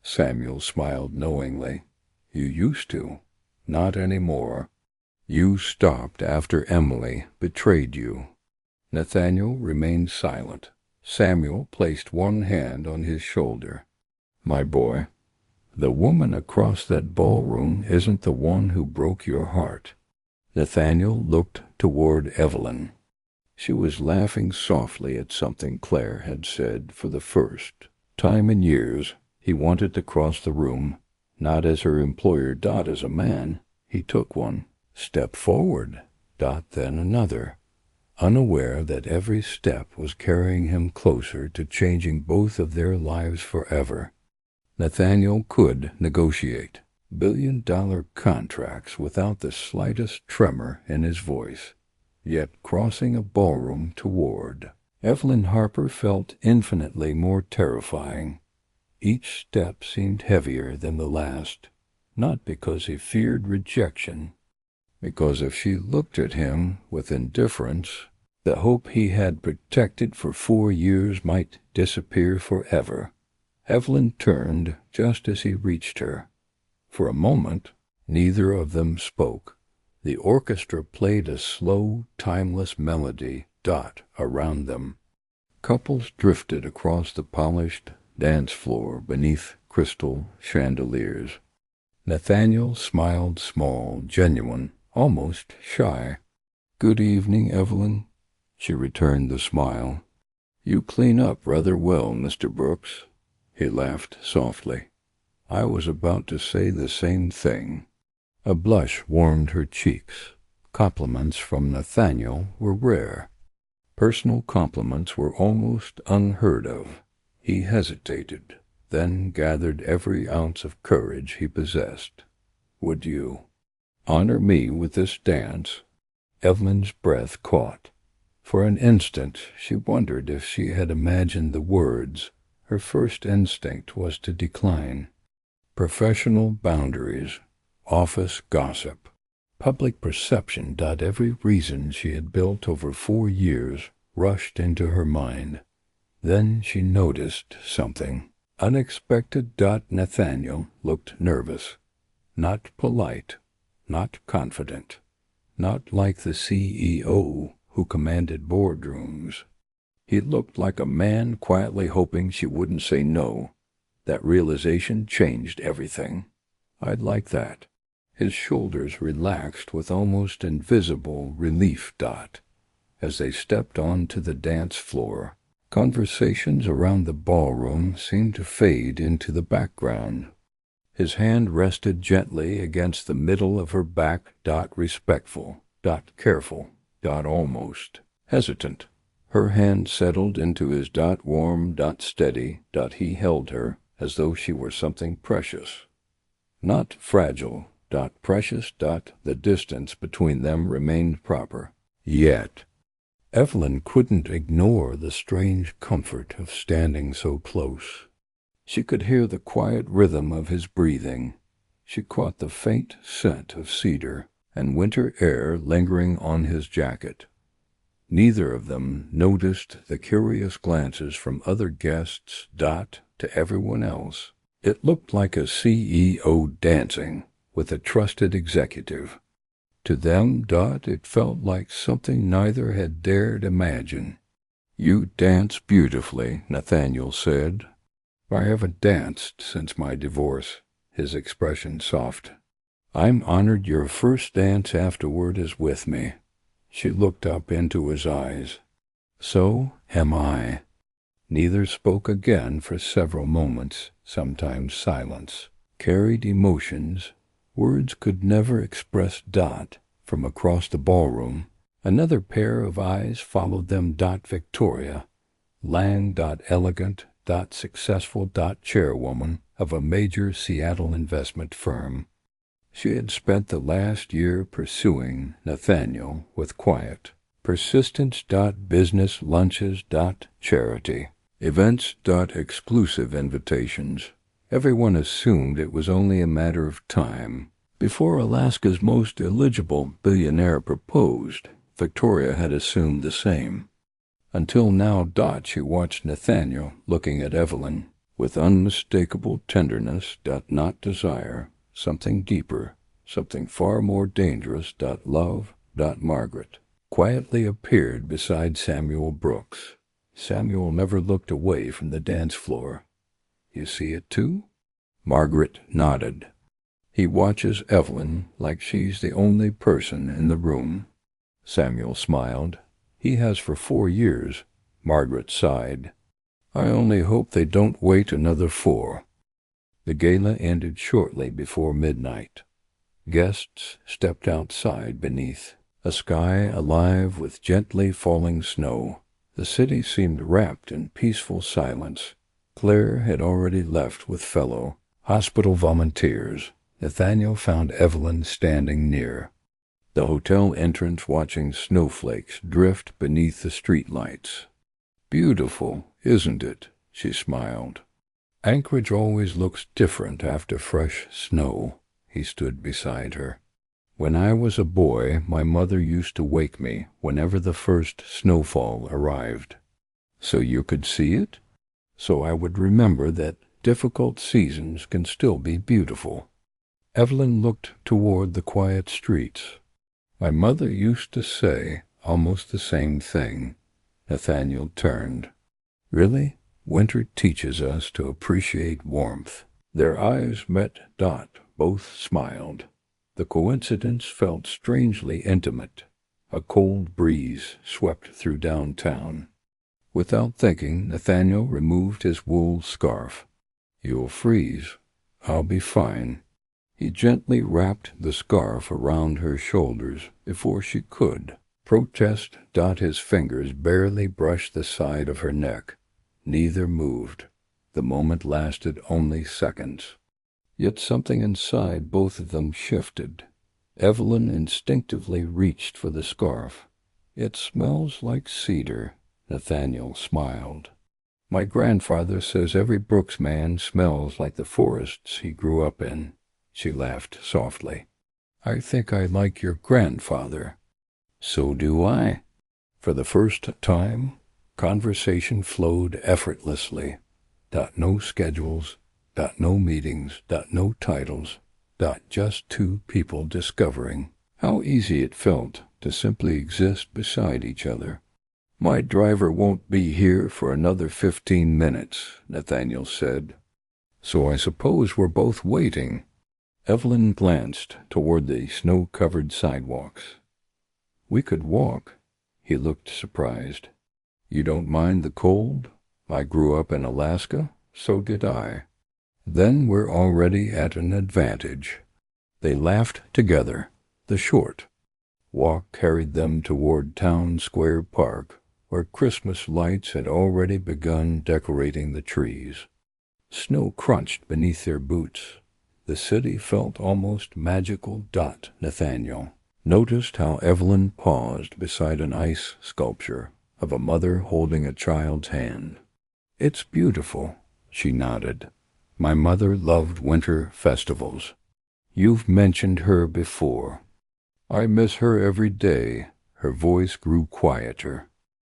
Samuel smiled knowingly. You used to. Not anymore. You stopped after Emily betrayed you. Nathaniel remained silent. Samuel placed one hand on his shoulder. My boy, the woman across that ballroom isn't the one who broke your heart. Nathaniel looked toward Evelyn. She was laughing softly at something Claire had said. For the first time in years, he wanted to cross the room, not as her employer, as a man. He took one step forward, then another, unaware that every step was carrying him closer to changing both of their lives forever. Nathaniel could negotiate billion-dollar contracts without the slightest tremor in his voice. Yet crossing a ballroom toward Evelyn Harper felt infinitely more terrifying. Each step seemed heavier than the last, not because he feared rejection, because if she looked at him with indifference, the hope he had protected for 4 years might disappear forever. Evelyn turned just as he reached her. For a moment, neither of them spoke. The orchestra played a slow, timeless melody, around them. Couples drifted across the polished dance floor beneath crystal chandeliers. Nathaniel smiled small, genuine, almost shy. Good evening, Evelyn. She returned the smile. You clean up rather well, Mr. Brooks. He laughed softly. I was about to say the same thing. A blush warmed her cheeks. Compliments from Nathaniel were rare. Personal compliments were almost unheard of. He hesitated, then gathered every ounce of courage he possessed. Would you honor me with this dance? Evelyn's breath caught. For an instant she wondered if she had imagined the words. Her first instinct was to decline. Professional boundaries, office gossip, public perception. Every reason she had built over 4 years rushed into her mind. Then she noticed something unexpected. Nathaniel looked nervous, not polite, not confident, not like the CEO who commanded boardrooms. He looked like a man quietly hoping she wouldn't say no. That realization changed everything. I'd like that. His shoulders relaxed with almost invisible relief. As they stepped onto the dance floor, conversations around the ballroom seemed to fade into the background. His hand rested gently against the middle of her back. Respectful. Careful. Almost hesitant. Her hand settled into his. Warm. Steady. He held her as though she were something precious. Not fragile. Precious. The distance between them remained proper. Yet Evelyn couldn't ignore the strange comfort of standing so close. She could hear the quiet rhythm of his breathing. She caught the faint scent of cedar and winter air lingering on his jacket. Neither of them noticed the curious glances from other guests. To everyone else, it looked like a CEO dancing with a trusted executive. To them, it felt like something neither had dared imagine. You dance beautifully, Nathaniel said. I haven't danced since my divorce, his expression soft. I'm honored your first dance afterward is with me. She looked up into his eyes. So am I. Neither spoke again for several moments. Sometimes silence carried emotions words could never express. From across the ballroom, another pair of eyes followed them. Victoria, Lang. Elegant. Successful. Chairwoman of a major Seattle investment firm. She had spent the last year pursuing Nathaniel with quiet persistence.businesslunches.charity, events.exclusive invitations. Everyone assumed it was only a matter of time. Before Alaska's most eligible billionaire proposed, Victoria had assumed the same. Until now, she watched Nathaniel looking at Evelyn with unmistakable tenderness. Not desire, something deeper, something far more dangerous. Love. Margaret quietly appeared beside Samuel Brooks. Samuel never looked away from the dance floor. You see it too? Margaret nodded. He watches Evelyn like she's the only person in the room. Samuel smiled. He has for 4 years. Margaret sighed. I only hope they don't wait another 4. The gala ended shortly before midnight. Guests stepped outside beneath a sky alive with gently falling snow. The city seemed wrapped in peaceful silence. Claire had already left with fellow hospital volunteers. Nathaniel found Evelyn standing near the hotel entrance watching snowflakes drift beneath the streetlights. Beautiful, isn't it? She smiled. Anchorage always looks different after fresh snow. He stood beside her. When I was a boy, my mother used to wake me whenever the first snowfall arrived. So you could see it? So I would remember that difficult seasons can still be beautiful. Evelyn looked toward the quiet streets. My mother used to say almost the same thing. Nathaniel turned. Really? Winter teaches us to appreciate warmth. Their eyes met. Both smiled. The coincidence felt strangely intimate. A cold breeze swept through downtown. Without thinking, Nathaniel removed his wool scarf. You'll freeze. I'll be fine. He gently wrapped the scarf around her shoulders before she could protest. His fingers barely brushed the side of her neck. Neither moved. The moment lasted only seconds. Yet something inside both of them shifted. Evelyn instinctively reached for the scarf. It smells like cedar. Nathaniel smiled. My grandfather says every Brooks man smells like the forests he grew up in. She laughed softly. I think I like your grandfather. So do I. For the first time, conversation flowed effortlessly. No schedules. No meetings. No titles. Just two people discovering how easy it felt to simply exist beside each other. My driver won't be here for another 15 minutes, Nathaniel said. So I suppose we're both waiting. Evelyn glanced toward the snow-covered sidewalks. We could walk. He looked surprised. You don't mind the cold? I grew up in Alaska, so did I. Then we're already at an advantage. They laughed together. The short walk carried them toward Town Square Park, where Christmas lights had already begun decorating the trees. Snow crunched beneath their boots. The city felt almost magical. Nathaniel noticed how Evelyn paused beside an ice sculpture of a mother holding a child's hand. It's beautiful, she nodded. My mother loved winter festivals. You've mentioned her before. I miss her every day. Her voice grew quieter.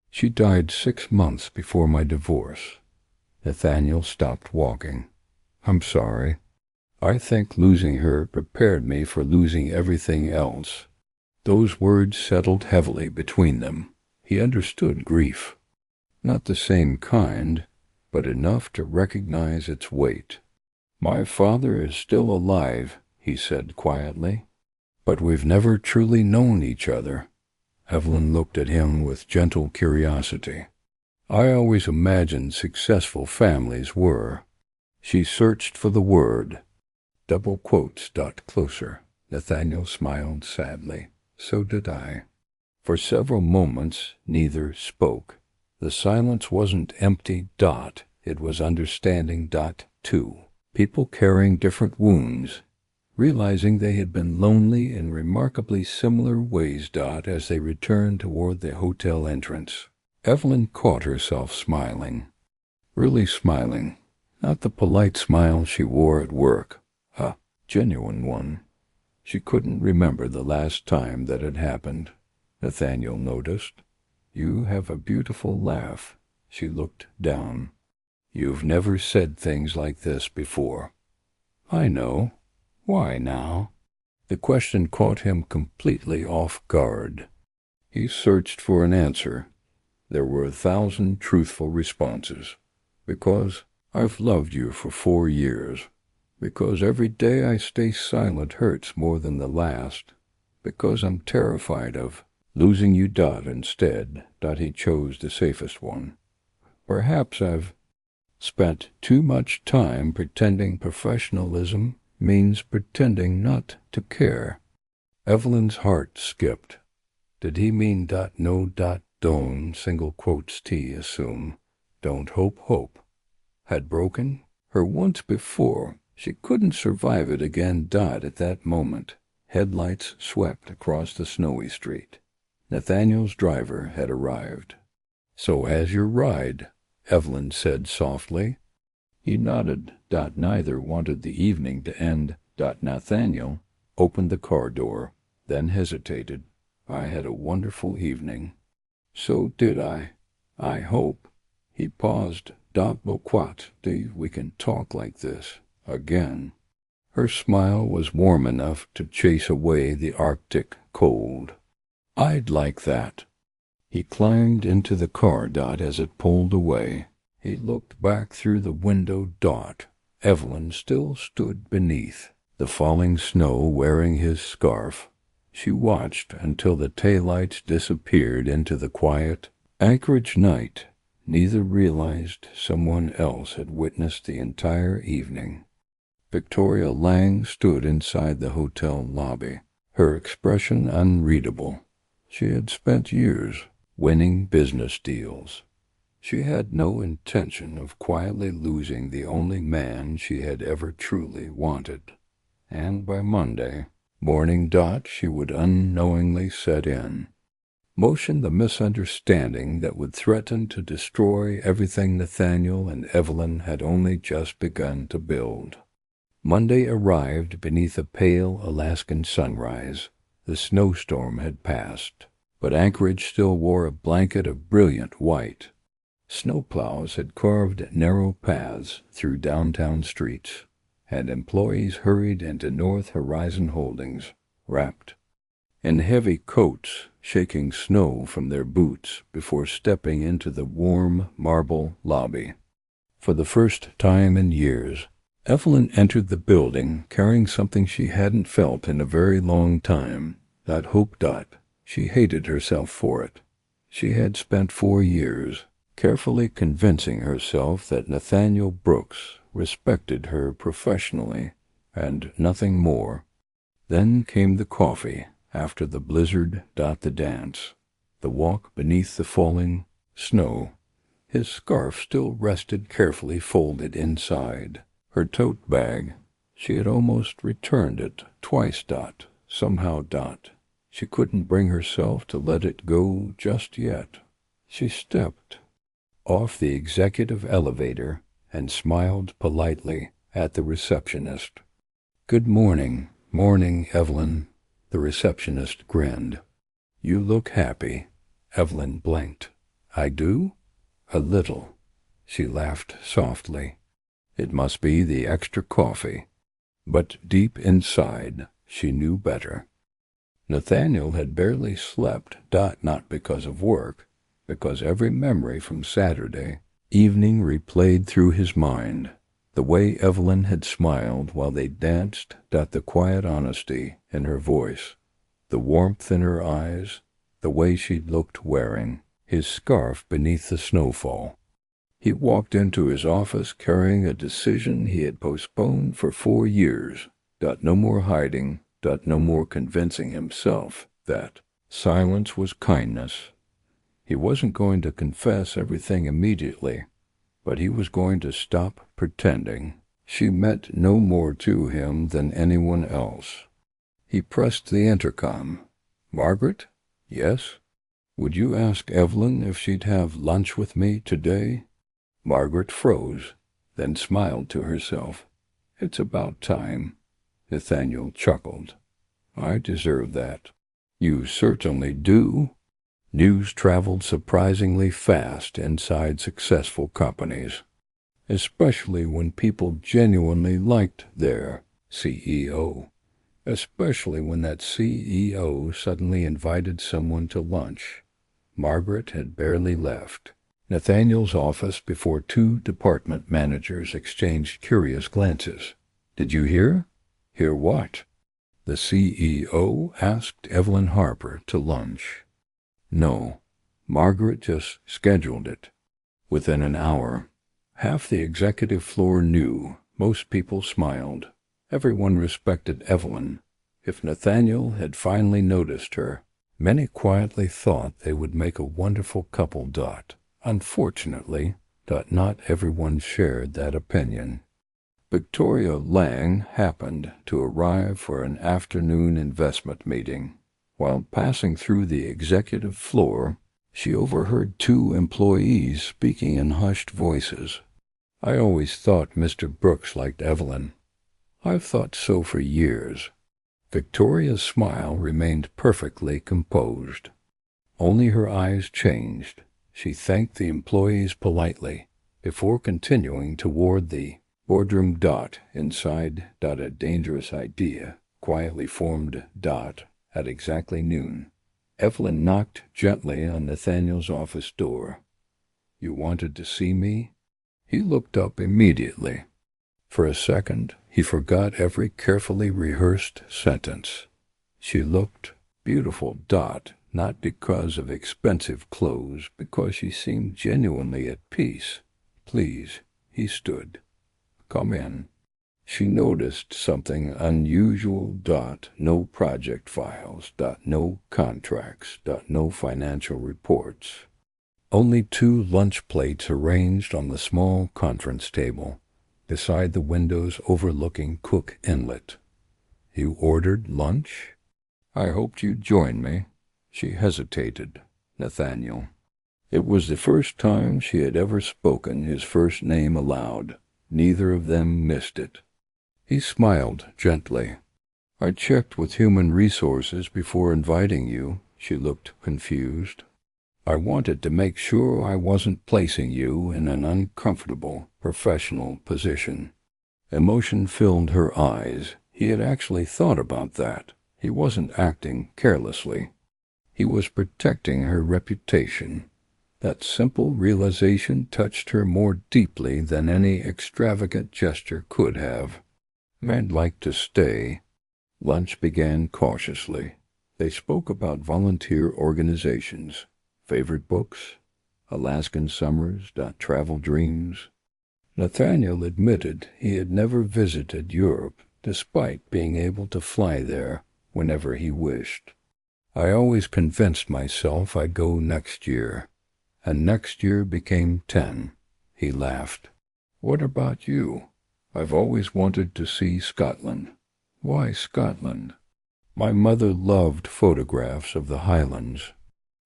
She died 6 months before my divorce. Nathaniel stopped walking. I'm sorry. I think losing her prepared me for losing everything else. Those words settled heavily between them. He understood grief. Not the same kind, but enough to recognize its weight. My father is still alive, he said quietly. But we've never truly known each other. Evelyn looked at him with gentle curiosity. I always imagined successful families were. She searched for the word. Double quotes. Closer. Nathaniel smiled sadly. So did I. For several moments, neither spoke. The silence wasn't empty. It was understanding. Two people carrying different wounds, realizing they had been lonely in remarkably similar ways, as they returned toward the hotel entrance. Evelyn caught herself smiling. Really smiling. Not the polite smile she wore at work. A genuine one. She couldn't remember the last time that had happened. Nathaniel noticed. "You have a beautiful laugh." She looked down. "You've never said things like this before." "I know. Why now?" The question caught him completely off guard. He searched for an answer. There were 1,000 truthful responses. "Because I've loved you for 4 years. Because every day I stay silent hurts more than the last. Because I'm terrified of losing you, instead." He chose the safest one. "Perhaps I've spent too much time pretending professionalism means pretending not to care." Evelyn's heart skipped. Did he mean "no don't single quotes T assume don't hope had broken her once before? She couldn't survive it again. At that moment, headlights swept across the snowy street. Nathaniel's driver had arrived. "So has your ride," Evelyn said softly. He nodded. Neither wanted the evening to end. Nathaniel opened the car door, then hesitated. "I had a wonderful evening." "So did I. I hope." He paused. We can talk like this again." Her smile was warm enough to chase away the Arctic cold. "I'd like that." He climbed into the car. As it pulled away, he looked back through the window. Evelyn still stood beneath the falling snow, wearing his scarf. She watched until the taillights disappeared into the quiet Anchorage night. Neither realized someone else had witnessed the entire evening. Victoria Lang stood inside the hotel lobby, her expression unreadable. She had spent years winning business deals. She had no intention of quietly losing the only man she had ever truly wanted. And by Monday morning, she would unknowingly set in motion the misunderstanding that would threaten to destroy everything Nathaniel and Evelyn had only just begun to build. Monday arrived beneath a pale Alaskan sunrise. The snowstorm had passed, but Anchorage still wore a blanket of brilliant white. Snowplows had carved narrow paths through downtown streets, and employees hurried into North Horizon Holdings, wrapped in heavy coats, shaking snow from their boots before stepping into the warm marble lobby. For the first time in years, Evelyn entered the building carrying something she hadn't felt in a very long time. Hope. She hated herself for it. She had spent 4 years carefully convincing herself that Nathaniel Brooks respected her professionally, and nothing more. Then came the coffee. After the blizzard, the dance, the walk beneath the falling snow. His scarf still rested carefully folded inside her tote bag. She had almost returned it twice. Somehow, she couldn't bring herself to let it go just yet. She stepped off the executive elevator and smiled politely at the receptionist. "Good morning." "Morning, Evelyn." The receptionist grinned. "You look happy." Evelyn blinked. "I do?" "A little." She laughed softly. It must be the extra coffee. But deep inside, she knew better. Nathaniel had barely slept, not because of work, because every memory from Saturday evening replayed through his mind. The way Evelyn had smiled while they danced, the quiet honesty in her voice, the warmth in her eyes, the way she looked wearing his scarf beneath the snowfall. He walked into his office carrying a decision he had postponed for 4 years. No more hiding, no more convincing himself that silence was kindness. He wasn't going to confess everything immediately, but he was going to stop pretending. She meant no more to him than anyone else. He pressed the intercom. "Margaret?" "Yes?" "Would you ask Evelyn if she'd have lunch with me today?" Margaret froze, then smiled to herself. "It's about time." Nathaniel chuckled. "I deserve that." "You certainly do." News traveled surprisingly fast inside successful companies, especially when people genuinely liked their CEO. Especially when that CEO suddenly invited someone to lunch. Margaret had barely left Nathaniel's office before two department managers exchanged curious glances. "Did you hear?" "Hear what?" "The CEO asked Evelyn Harper to lunch." "No. Margaret just scheduled it." Within an hour, half the executive floor knew. Most people smiled. Everyone respected Evelyn. If Nathaniel had finally noticed her, many quietly thought they would make a wonderful couple. Unfortunately, not everyone shared that opinion. Victoria Lang happened to arrive for an afternoon investment meeting. While passing through the executive floor, she overheard two employees speaking in hushed voices. "I always thought Mr. Brooks liked Evelyn." "I've thought so for years." Victoria's smile remained perfectly composed. Only her eyes changed. She thanked the employees politely before continuing toward the boardroom. Inside. A dangerous idea quietly formed. At exactly noon, Evelyn knocked gently on Nathaniel's office door. "You wanted to see me?" He looked up immediately. For a second, he forgot every carefully rehearsed sentence. She looked beautiful. Not because of expensive clothes, because she seemed genuinely at peace. "Please," he stood. "Come in." She noticed something unusual. No project files. No contracts. No financial reports. Only two lunch plates arranged on the small conference table, beside the windows overlooking Cook Inlet. "You ordered lunch?" "I hoped you'd join me." She hesitated. Nathaniel. It was the first time she had ever spoken his first name aloud. Neither of them missed it. He smiled gently. "I checked with Human Resources before inviting you." She looked confused. "I wanted to make sure I wasn't placing you in an uncomfortable professional position." Emotion filled her eyes. He had actually thought about that. He wasn't acting carelessly. He was protecting her reputation. That simple realization touched her more deeply than any extravagant gesture could have. "I'd like to stay." Lunch began cautiously. They spoke about volunteer organizations, favorite books, Alaskan summers. Travel dreams. Nathaniel admitted he had never visited Europe, despite being able to fly there whenever he wished. "I always convinced myself I'd go next year." And next year became 10. He laughed. "What about you?" "I've always wanted to see Scotland." "Why Scotland?" "My mother loved photographs of the Highlands."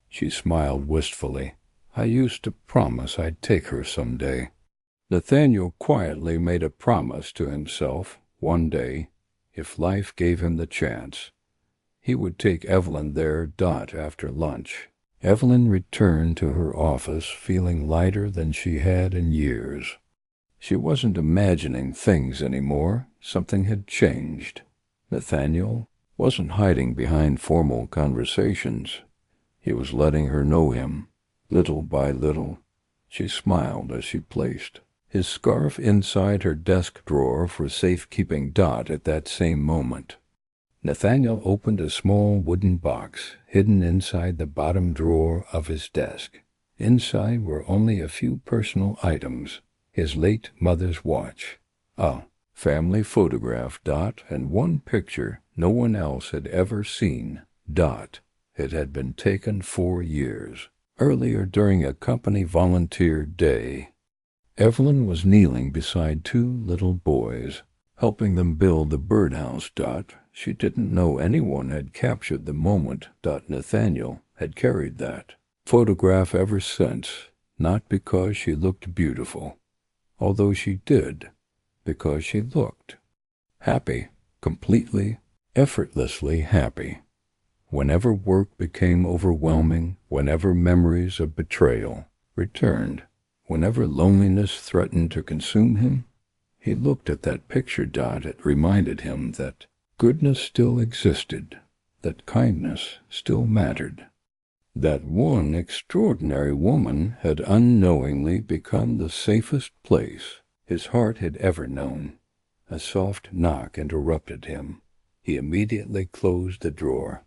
She smiled wistfully. "I used to promise I'd take her someday." Nathaniel quietly made a promise to himself. One day, if life gave him the chance, he would take Evelyn there. After lunch, Evelyn returned to her office feeling lighter than she had in years. She wasn't imagining things anymore. Something had changed. Nathaniel wasn't hiding behind formal conversations. He was letting her know him, little by little. She smiled as she placed his scarf inside her desk drawer for safekeeping. At that same moment, Nathaniel opened a small wooden box hidden inside the bottom drawer of his desk. Inside were only a few personal items: his late mother's watch, a family photograph. And one picture no one else had ever seen. It had been taken 4 years earlier during a company volunteer day. Evelyn was kneeling beside two little boys, helping them build the birdhouse. She didn't know anyone had captured the moment. Nathaniel had carried that photograph ever since, not because she looked beautiful, although she did, because she looked happy, completely, effortlessly happy. Whenever work became overwhelming, whenever memories of betrayal returned, whenever loneliness threatened to consume him, he looked at that picture. It reminded him that goodness still existed, that kindness still mattered, that one extraordinary woman had unknowingly become the safest place his heart had ever known. A soft knock interrupted him. He immediately closed the drawer.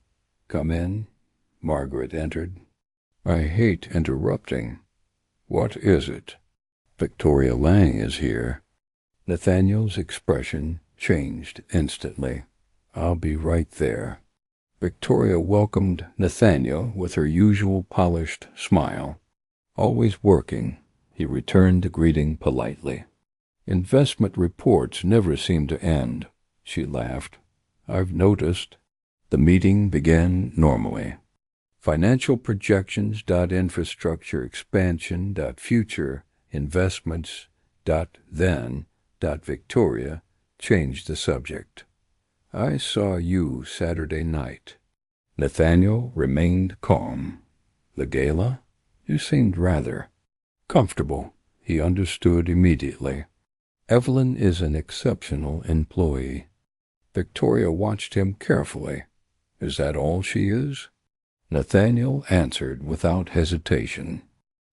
"Come in." Margaret entered. "I hate interrupting. What is it?" "Victoria Lang is here." Nathaniel's expression changed instantly. "I'll be right there." Victoria welcomed Nathaniel with her usual polished smile. "Always working," he returned the greeting politely. "Investment reports never seem to end," she laughed. "I've noticed." The meeting began normally. Financial projections. Infrastructure expansion. Future investments. Then. Victoria changed the subject. "I saw you Saturday night." Nathaniel remained calm. "The gala? You seemed rather comfortable." He understood immediately. "Evelyn is an exceptional employee." Victoria watched him carefully. "Is that all she is?" Nathaniel answered without hesitation.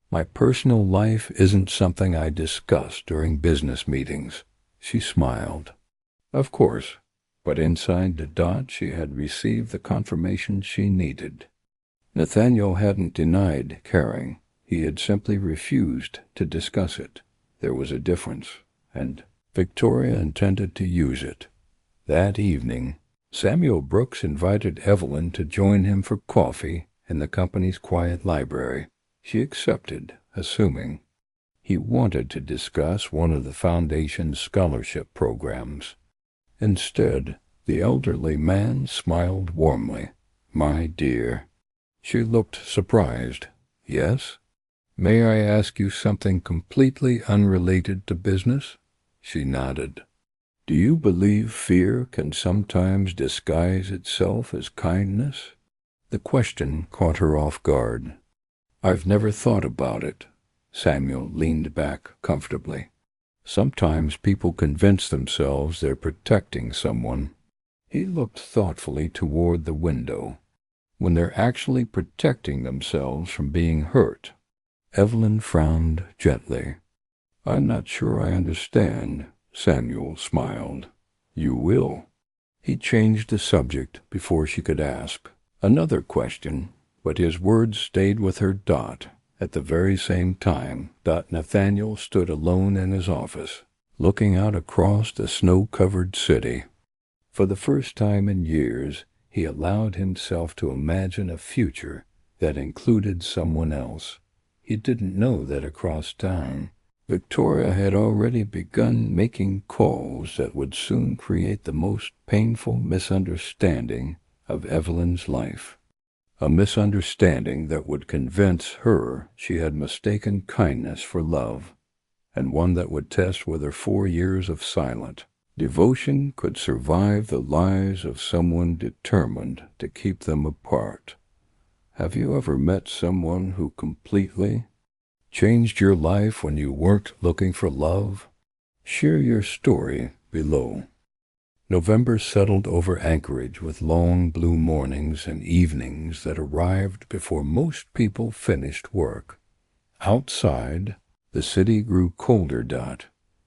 "My personal life isn't something I discuss during business meetings." She smiled. "Of course." But inside the she had received the confirmation she needed. Nathaniel hadn't denied caring. He had simply refused to discuss it. There was a difference, and Victoria intended to use it. That evening, Samuel Brooks invited Evelyn to join him for coffee in the company's quiet library. She accepted, assuming he wanted to discuss one of the Foundation's scholarship programs. Instead, the elderly man smiled warmly. "My dear." She looked surprised. "Yes? May I ask you something completely unrelated to business?" She nodded. "Do you believe fear can sometimes disguise itself as kindness?" The question caught her off guard. "I've never thought about it." Samuel leaned back comfortably. "Sometimes people convince themselves they're protecting someone." He looked thoughtfully toward the window. "When they're actually protecting themselves from being hurt." Evelyn frowned gently. "I'm not sure I understand." Samuel smiled. "You will." He changed the subject before she could ask another question, but his words stayed with her. At the very same time, Nathaniel stood alone in his office, looking out across the snow-covered city. For the first time in years, he allowed himself to imagine a future that included someone else. He didn't know that across town, Victoria had already begun making calls that would soon create the most painful misunderstanding of Evelyn's life. A misunderstanding that would convince her she had mistaken kindness for love, and one that would test whether 4 years of silent devotion could survive the lies of someone determined to keep them apart. Have you ever met someone who completely changed your life when you weren't looking for love? Share your story below. November settled over Anchorage with long blue mornings and evenings that arrived before most people finished work. Outside, the city grew colder.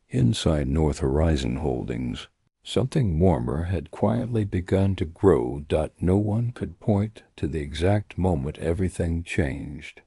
Inside North Horizon Holdings, something warmer had quietly begun to grow. No one could point to the exact moment everything changed.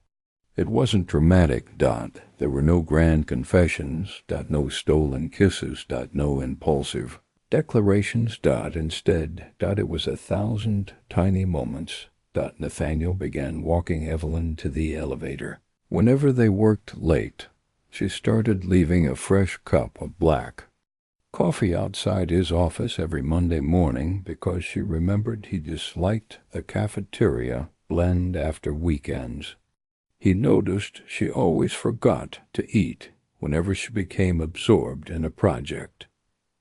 It wasn't dramatic. There were no grand confessions. No stolen kisses. No impulsive declarations. Instead, it was 1,000 tiny moments. Nathaniel began walking Evelyn to the elevator. Whenever they worked late, She started leaving a fresh cup of black coffee outside his office every Monday morning because she remembered he disliked the cafeteria blend after weekends. He noticed she always forgot to eat whenever she became absorbed in a project.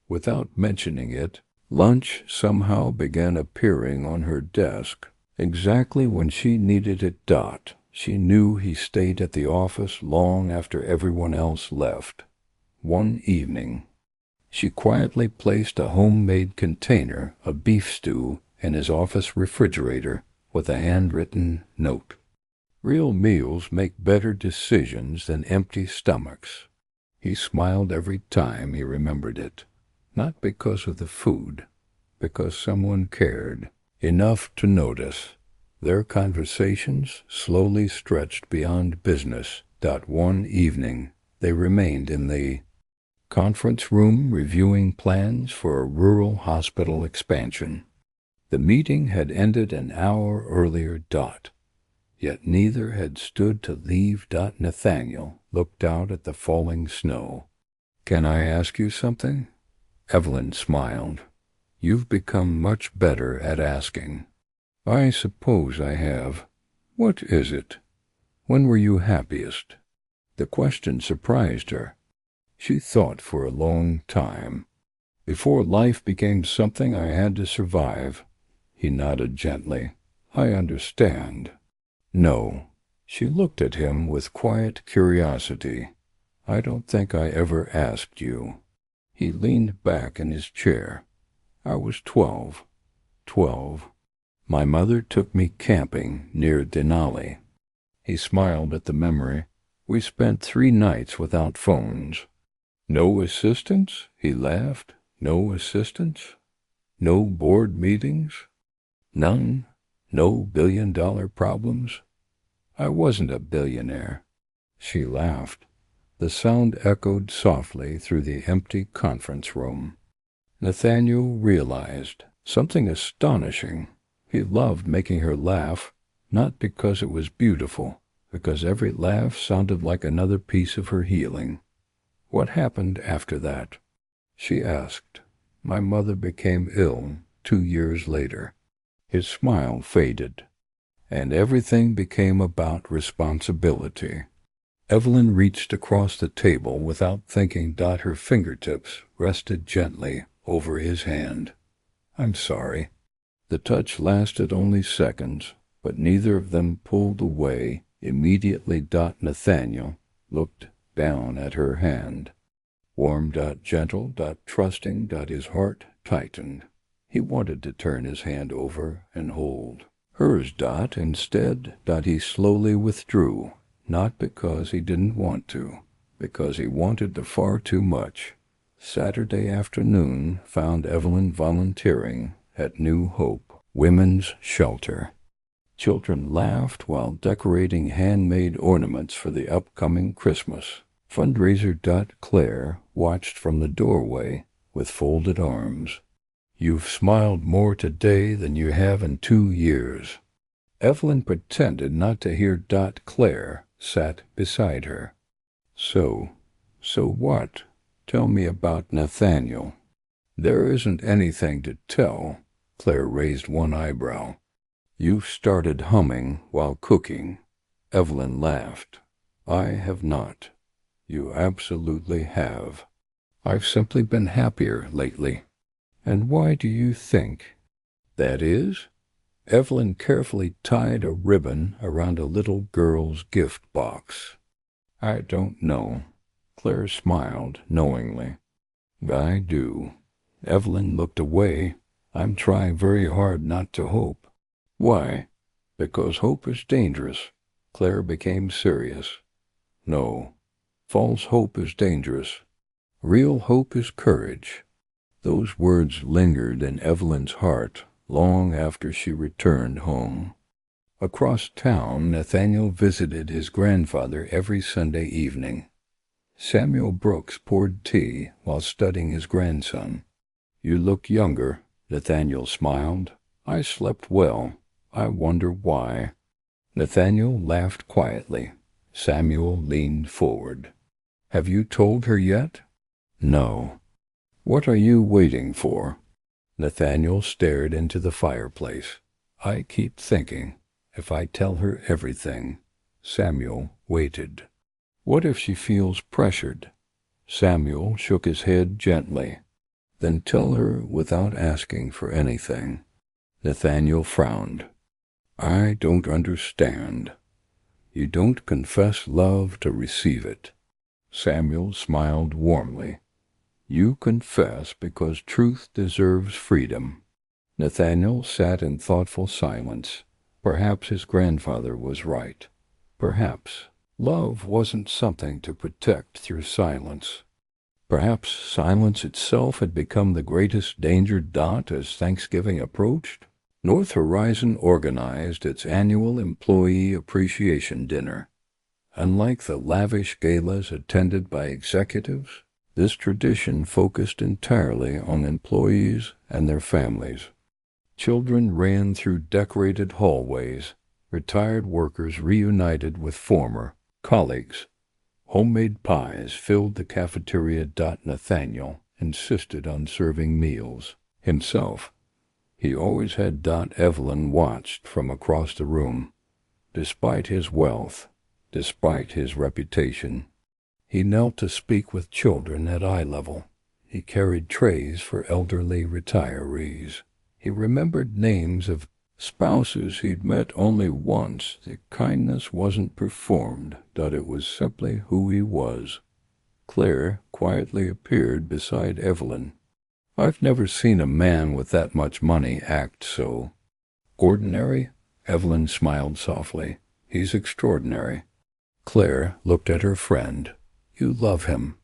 Without mentioning it, lunch somehow began appearing on her desk exactly when she needed it. She knew he stayed at the office long after everyone else left. One evening, she quietly placed a homemade container of beef stew in his office refrigerator with a handwritten note. Real meals make better decisions than empty stomachs. He smiled every time he remembered it, not because of the food, because someone cared enough to notice. Their conversations slowly stretched beyond business. One evening, they remained in the conference room reviewing plans for a rural hospital expansion. The meeting had ended an hour earlier. Yet neither had stood to leave. Nathaniel looked out at the falling snow. "Can I ask you something?" Evelyn smiled. "You've become much better at asking." "I suppose I have. What is it? When were you happiest?" The question surprised her. She thought for a long time. "Before life became something I had to survive." He nodded gently. "I understand." "No." She looked at him with quiet curiosity. "I don't think I ever asked you." He leaned back in his chair. "I was 12. 12. My mother took me camping near Denali." He smiled at the memory. "We spent 3 nights without phones." "No assistance?" He laughed. "No assistance? No board meetings? None? No billion-dollar problems?" "I wasn't a billionaire." She laughed. The sound echoed softly through the empty conference room. Nathaniel realized something astonishing. He loved making her laugh, not because it was beautiful, because every laugh sounded like another piece of her healing. "What happened after that?" she asked. "My mother became ill 2 years later." His smile faded, and everything became about responsibility. Evelyn reached across the table without thinking. Her fingertips rested gently over his hand. "I'm sorry." The touch lasted only seconds, but neither of them pulled away immediately. Nathaniel looked down at her hand. Warm, gentle, trusting. His heart tightened. He wanted to turn his hand over and hold hers. Instead, he slowly withdrew, not because he didn't want to, because he wanted to far too much. Saturday afternoon found Evelyn volunteering at New Hope Women's Shelter. Children laughed while decorating handmade ornaments for the upcoming Christmas fundraiser. Claire watched from the doorway with folded arms. "You've smiled more today than you have in 2 years." Evelyn pretended not to hear. Claire sat beside her. So what? Tell me about Nathaniel." "There isn't anything to tell." Claire raised one eyebrow. "You've started humming while cooking." Evelyn laughed. "I have not." "You absolutely have." "I've simply been happier lately." "And why do you think that is?" Evelyn carefully tied a ribbon around a little girl's gift box. "I don't know." Claire smiled knowingly. "I do." Evelyn looked away. "I'm trying very hard not to hope." "Why?" "Because hope is dangerous." Claire became serious. "No. False hope is dangerous. Real hope is courage." Those words lingered in Evelyn's heart long after she returned home. Across town, Nathaniel visited his grandfather every Sunday evening. Samuel Brooks poured tea while studying his grandson. "You look younger," Nathaniel smiled. "I slept well. I wonder why." Nathaniel laughed quietly. Samuel leaned forward. Have you told her yet? No. What are you waiting for? Nathaniel stared into the fireplace. I keep thinking, if I tell her everything. Samuel waited. What if she feels pressured? Samuel shook his head gently. Then tell her without asking for anything. Nathaniel frowned. I don't understand. You don't confess love to receive it. Samuel smiled warmly. You confess because truth deserves freedom. Nathaniel sat in thoughtful silence. Perhaps his grandfather was right. Perhaps love wasn't something to protect through silence. Perhaps silence itself had become the greatest danger. As Thanksgiving approached, North Horizon organized its annual Employee Appreciation Dinner. Unlike the lavish galas attended by executives, this tradition focused entirely on employees and their families. Children ran through decorated hallways, retired workers reunited with former colleagues. Homemade pies filled the cafeteria. Nathaniel insisted on serving meals himself. He always had Evelyn watched from across the room. Despite his wealth, despite his reputation, he knelt to speak with children at eye level. He carried trays for elderly retirees. He remembered names of spouses he'd met only once. The kindness wasn't performed, it was simply who he was. Claire quietly appeared beside Evelyn. I've never seen a man with that much money act so ordinary. Evelyn smiled softly. He's extraordinary. Claire looked at her friend. You love him.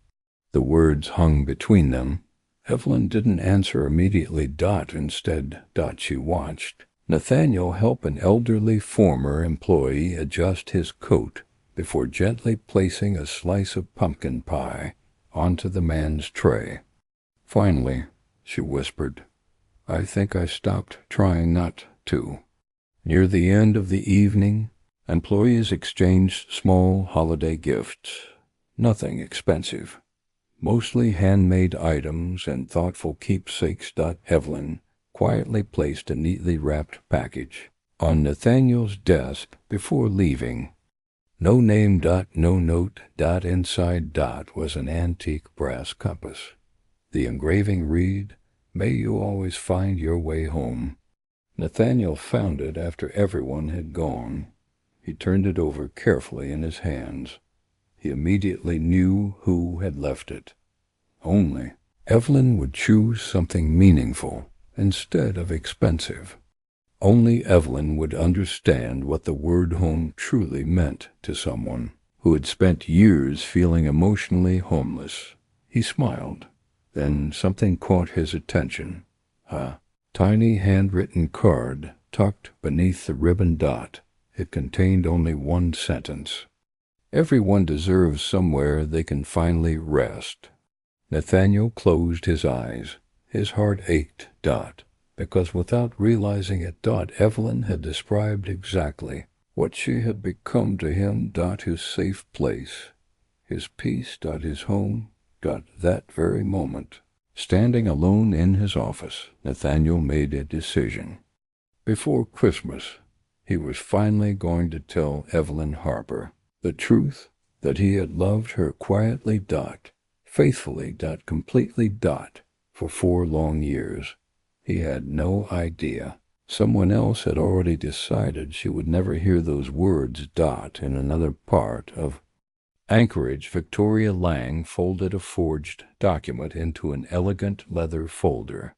The words hung between them. Evelyn didn't answer immediately. Instead, she watched Nathaniel help an elderly former employee adjust his coat before gently placing a slice of pumpkin pie onto the man's tray. Finally, she whispered, I think I stopped trying not to. Near the end of the evening, employees exchanged small holiday gifts. Nothing expensive. Mostly handmade items and thoughtful keepsakes. Evelyn quietly placed a neatly wrapped package on Nathaniel's desk before leaving. No name. No note. Inside. Was an antique brass compass. The engraving read, May you always find your way home. Nathaniel found it after everyone had gone. He turned it over carefully in his hands. He immediately knew who had left it. Only Evelyn would choose something meaningful instead of expensive. Only Evelyn would understand what the word home truly meant to someone who had spent years feeling emotionally homeless. He smiled. Then something caught his attention. A tiny handwritten card tucked beneath the ribbon. It contained only one sentence. Everyone deserves somewhere they can finally rest. Nathaniel closed his eyes. His heart ached. Because without realizing it, Evelyn had described exactly what she had become to him. His safe place, his peace. His home. That very moment, standing alone in his office, Nathaniel made a decision. Before Christmas, he was finally going to tell Evelyn Harper the truth, that he had loved her quietly, faithfully, completely, for 4 long years. He had no idea. Someone else had already decided she would never hear those words. In another part of Anchorage, Victoria Lang folded a forged document into an elegant leather folder.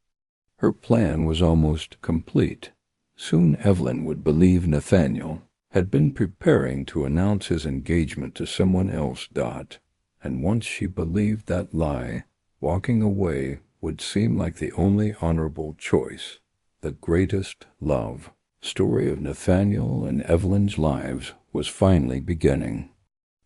Her plan was almost complete. Soon Evelyn would believe Nathaniel had been preparing to announce his engagement to someone else. And once she believed that lie, walking away would seem like the only honorable choice. The greatest love story of Nathaniel and Evelyn's lives was finally beginning.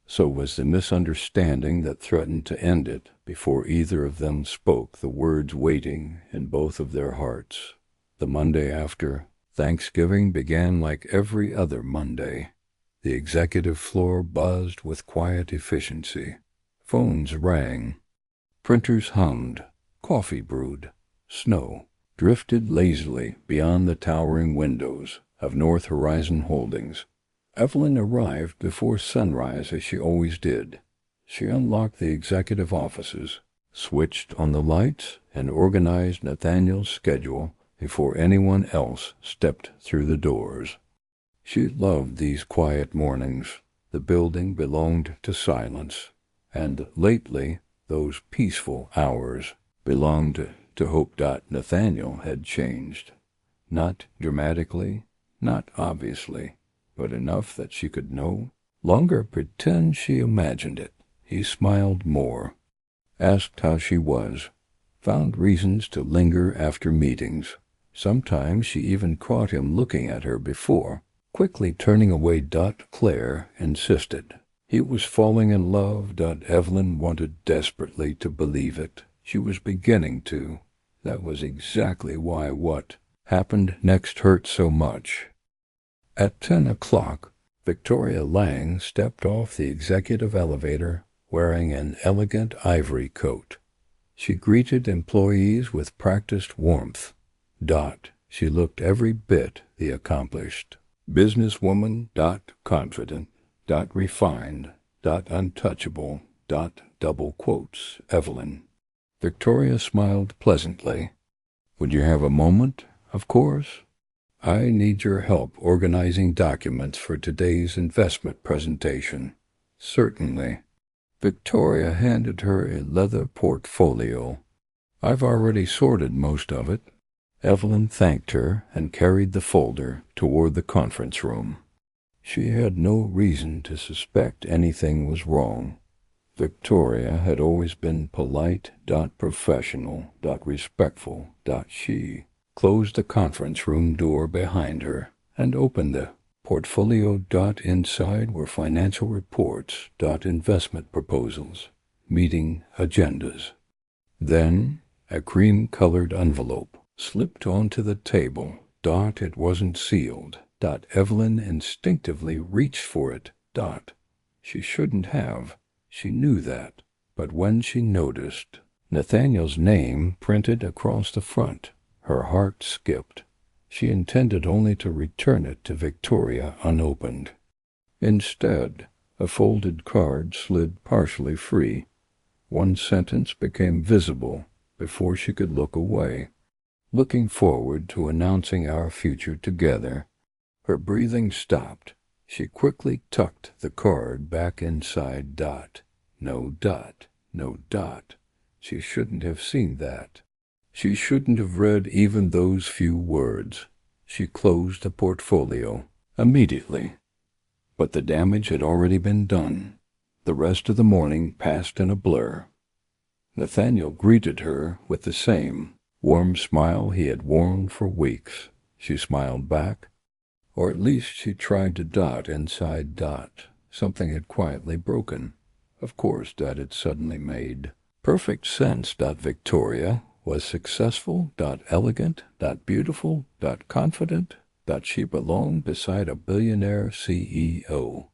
So was the misunderstanding that threatened to end it before either of them spoke the words waiting in both of their hearts. The Monday after Thanksgiving began like every other Monday. The executive floor buzzed with quiet efficiency. Phones rang. Printers hummed. Coffee brewed. Snow drifted lazily beyond the towering windows of North Horizon Holdings. Evelyn arrived before sunrise, as she always did. She unlocked the executive offices, switched on the lights, and organized Nathaniel's schedule before anyone else stepped through the doors. She loved these quiet mornings. The building belonged to silence, and lately those peaceful hours belonged to hope. Nathaniel had changed. Not dramatically, not obviously, but enough that she could no longer pretend she imagined it. He smiled more, asked how she was, found reasons to linger after meetings. Sometimes she even caught him looking at her before, quickly turning away. Claire insisted. He was falling in love. Evelyn wanted desperately to believe it. She was beginning to. That was exactly why what happened next hurt so much. At 10 o'clock, Victoria Lang stepped off the executive elevator wearing an elegant ivory coat. She greeted employees with practiced warmth. She looked every bit the accomplished businesswoman. Confident. Refined. Untouchable. Double quotes. Evelyn. Victoria smiled pleasantly. Would you have a moment? Of course. I need your help organizing documents for today's investment presentation. Certainly. Victoria handed her a leather portfolio. I've already sorted most of it. Evelyn thanked her and carried the folder toward the conference room. She had no reason to suspect anything was wrong. Victoria had always been polite, professional, respectful. She closed the conference room door behind her and opened the portfolio. Inside were financial reports. Investment proposals, meeting agendas. Then a cream-colored envelope slipped onto the table. It wasn't sealed. Evelyn instinctively reached for it. She shouldn't have. She knew that. But when she noticed Nathaniel's name printed across the front, her heart skipped. She intended only to return it to Victoria unopened. Instead, a folded card slid partially free. One sentence became visible before she could look away. Looking forward to announcing our future together. Her breathing stopped. She quickly tucked the card back inside. No. She shouldn't have seen that. She shouldn't have read even those few words. She closed the portfolio immediately. But the damage had already been done. The rest of the morning passed in a blur. Nathaniel greeted her with the same warm smile he had worn for weeks. She smiled back, or at least she tried to. Inside. Something had quietly broken. Of course, it suddenly made perfect sense. Victoria was successful. Elegant. Beautiful. Confident. She belonged beside a billionaire CEO,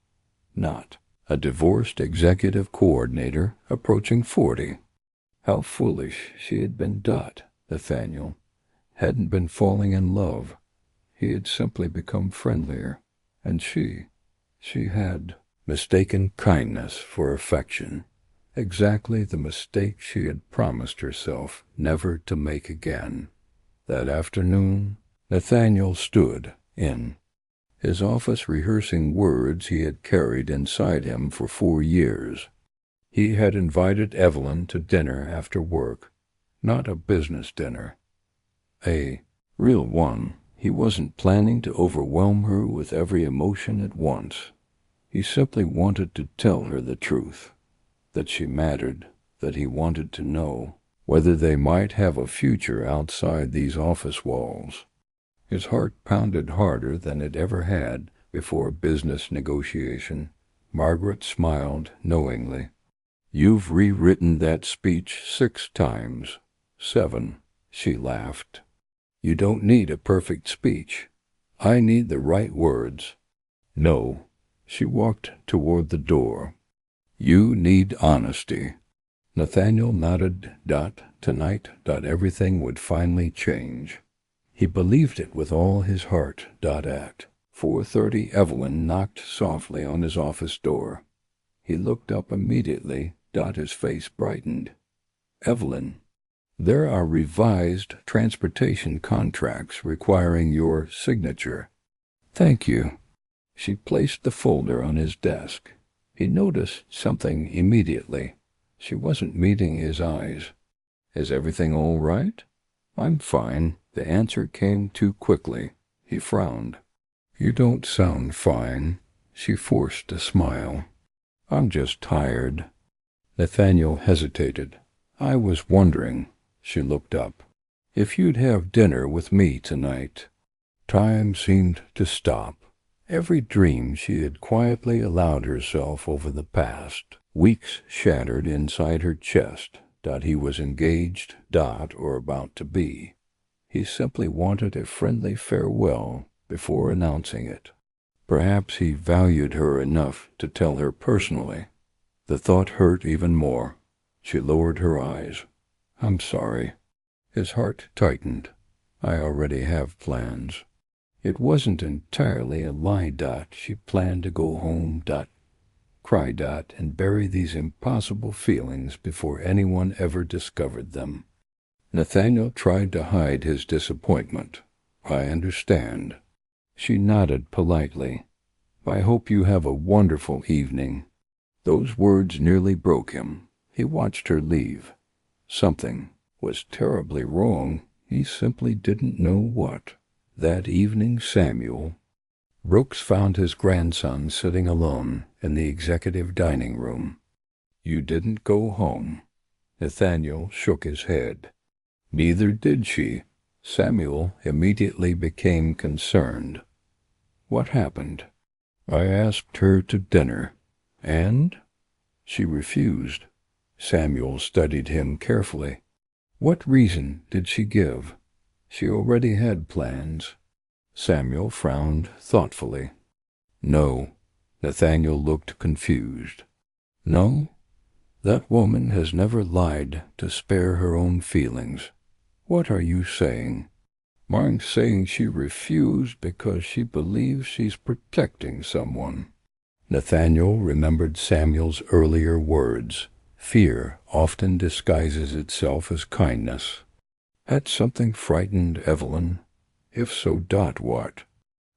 not a divorced executive coordinator approaching 40. How foolish she had been. Nathaniel hadn't been falling in love. He had simply become friendlier, and she had mistaken kindness for affection, exactly the mistake she had promised herself never to make again. That afternoon, Nathaniel stood in his office rehearsing words he had carried inside him for 4 years. He had invited Evelyn to dinner after work, not a business dinner, a real one. He wasn't planning to overwhelm her with every emotion at once. He simply wanted to tell her the truth, that she mattered, that he wanted to know whether they might have a future outside these office walls. His heart pounded harder than it ever had before a business negotiation. Margaret smiled knowingly. You've rewritten that speech 6 times. 7, she laughed. You don't need a perfect speech. I need the right words. No. She walked toward the door. You need honesty. Nathaniel nodded. Tonight. Everything would finally change. He believed it with all his heart. At 4:30, Evelyn knocked softly on his office door. He looked up immediately. His face brightened. Evelyn, there are revised transportation contracts requiring your signature. Thank you. She placed the folder on his desk. He noticed something immediately. She wasn't meeting his eyes. Is everything all right? I'm fine. The answer came too quickly. He frowned. You don't sound fine. She forced a smile. I'm just tired. Nathaniel hesitated. I was wondering. She looked up. If you'd have dinner with me tonight. Time seemed to stop. Every dream she had quietly allowed herself over the past weeks shattered inside her chest. He was engaged, or about to be. He simply wanted a friendly farewell before announcing it. Perhaps he valued her enough to tell her personally. The thought hurt even more. She lowered her eyes. I'm sorry. His heart tightened. I already have plans. It wasn't entirely a lie. She planned to go home. Cry. And bury these impossible feelings before anyone ever discovered them. Nathaniel tried to hide his disappointment. I understand. She nodded politely. I hope you have a wonderful evening. Those words nearly broke him. He watched her leave. Something was terribly wrong. He simply didn't know what. That evening, Samuel Brooks found his grandson sitting alone in the executive dining room. You didn't go home. Nathaniel shook his head. Neither did she. Samuel immediately became concerned. What happened? I asked her to dinner. And? She refused. Samuel studied him carefully. What reason did she give? She already had plans. Samuel frowned thoughtfully. No. Nathaniel looked confused. No? That woman has never lied to spare her own feelings. What are you saying? I'm saying she refused because she believes she's protecting someone. Nathaniel remembered Samuel's earlier words. Fear often disguises itself as kindness. Had something frightened Evelyn? If so, what?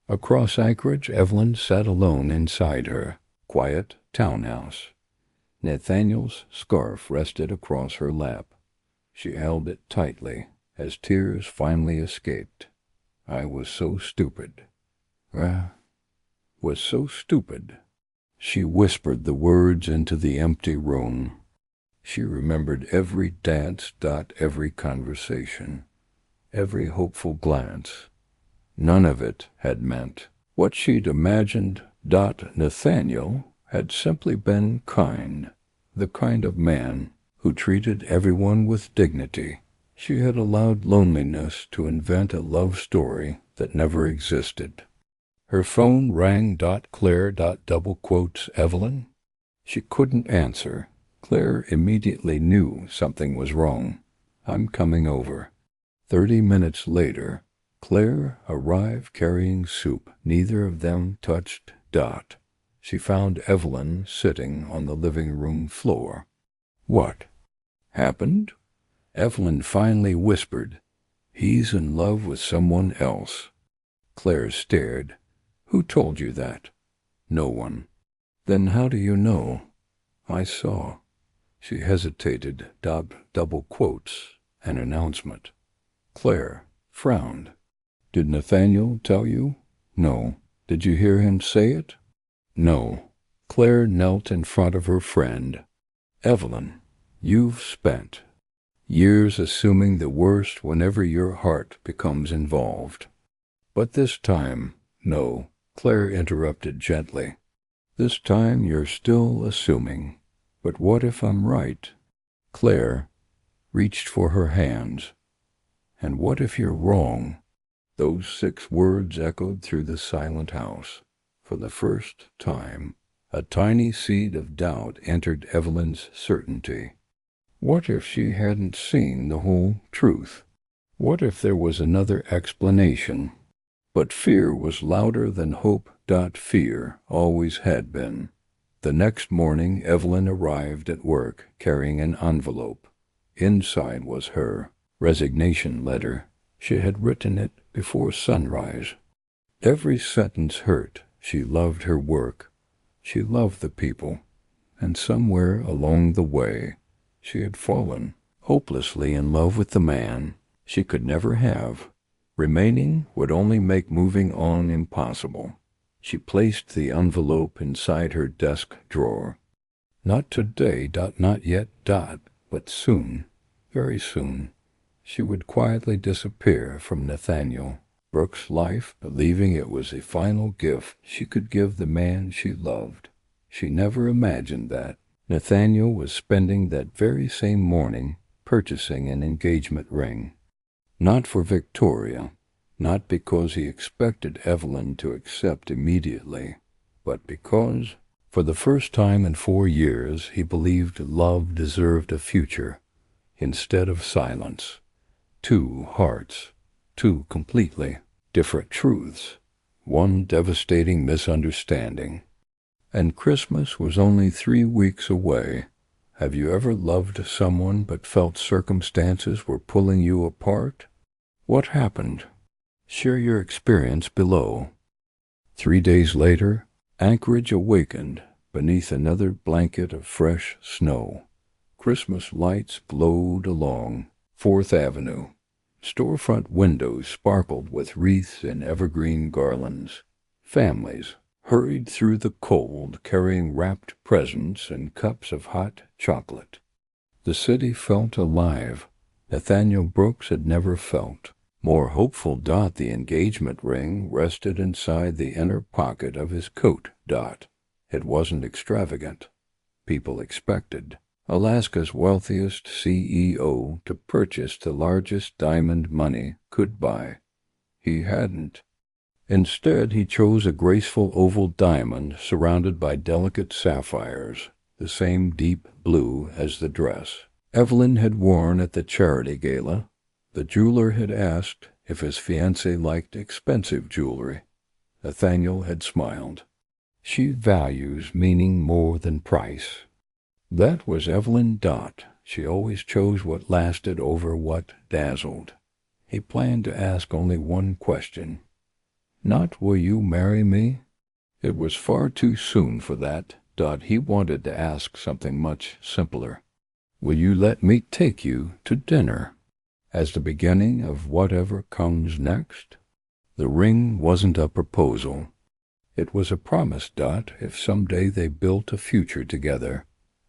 Across Anchorage, Evelyn sat alone inside her quiet townhouse. Nathaniel's scarf rested across her lap. She held it tightly as tears finally escaped. I was so stupid. Was so stupid. She whispered the words into the empty room. She remembered every dance. Every conversation, every hopeful glance. None of it had meant what she'd imagined. Nathaniel had simply been kind, the kind of man who treated everyone with dignity. She had allowed loneliness to invent a love story that never existed. Her phone rang. Claire. Evelyn? She couldn't answer. Claire immediately knew something was wrong. I'm coming over. 30 minutes later, Claire arrived carrying soup. Neither of them touched. She found Evelyn sitting on the living room floor. What happened? Evelyn finally whispered. He's in love with someone else. Claire stared. Who told you that? No one. Then how do you know? I saw. She hesitated. Double quotes. An announcement. Claire frowned. Did Nathaniel tell you? No. Did you hear him say it? No. Claire knelt in front of her friend. Evelyn, you've spent years assuming the worst whenever your heart becomes involved. But this time, no, Claire interrupted gently. This time you're still assuming. But what if I'm right? Claire reached for her hands. And what if you're wrong? Those 6 words echoed through the silent house. For the first time, A tiny seed of doubt entered Evelyn's certainty. What if she hadn't seen the whole truth? What if there was another explanation? But fear was louder than hope. Fear always had been. The next morning Evelyn arrived at work carrying an envelope. Inside was her resignation letter. She had written it before sunrise. Every sentence hurt. She loved her work. She loved the people. And somewhere along the way, she had fallen hopelessly in love with the man she could never have. Remaining would only make moving on impossible. She placed the envelope inside her desk drawer. Not today, not yet, but soon, very soon, she would quietly disappear from Nathaniel Brooks' life, believing it was a final gift she could give the man she loved. She never imagined that Nathaniel was spending that very same morning purchasing an engagement ring. Not for Victoria, not because he expected Evelyn to accept immediately, but because, for the first time in 4 years, he believed love deserved a future instead of silence. 2 hearts, 2 completely different truths, 1 devastating misunderstanding. And Christmas was only 3 weeks away. Have you ever loved someone but felt circumstances were pulling you apart? What happened? Share your experience below. 3 days later, Anchorage awakened beneath another blanket of fresh snow. Christmas lights glowed along 4th Avenue. Storefront windows sparkled with wreaths and evergreen garlands. Families hurried through the cold, carrying wrapped presents and cups of hot chocolate. The city felt alive. Nathaniel Brooks had never felt more hopeful. The engagement ring rested inside the inner pocket of his coat. It wasn't extravagant. People expected Alaska's wealthiest CEO to purchase the largest diamond money could buy. He hadn't. Instead, he chose a graceful oval diamond surrounded by delicate sapphires, the same deep blue as the dress Evelyn had worn at the charity gala. The jeweler had asked if his fiancée liked expensive jewelry. Nathaniel had smiled. She values meaning more than price. That was Evelyn. She always chose what lasted over what dazzled. He planned to ask only one question. Not, will you marry me? It was far too soon for that. He wanted to ask something much simpler. Will you let me take you to dinner? As the beginning of whatever comes next? The ring wasn't a proposal. It was a promise. If someday they built a future together.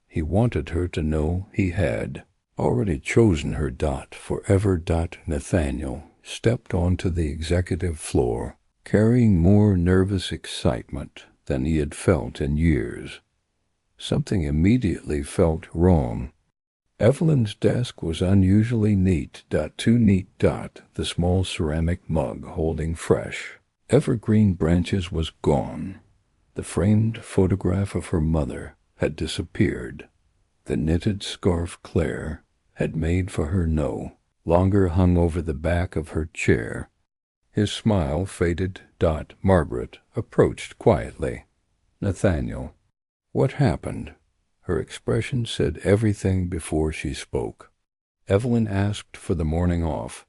He wanted her to know he had already chosen her. Forever. Nathaniel stepped onto the executive floor, carrying more nervous excitement than he had felt in years. Something immediately felt wrong. Evelyn's desk was unusually neat. Too neat. The small ceramic mug holding fresh evergreen branches was gone. The framed photograph of her mother had disappeared. The knitted scarf Claire had made for her no longer hung over the back of her chair. His smile faded. Margaret approached quietly. Nathaniel, what happened? Her expression said everything before she spoke. Evelyn asked for the morning off.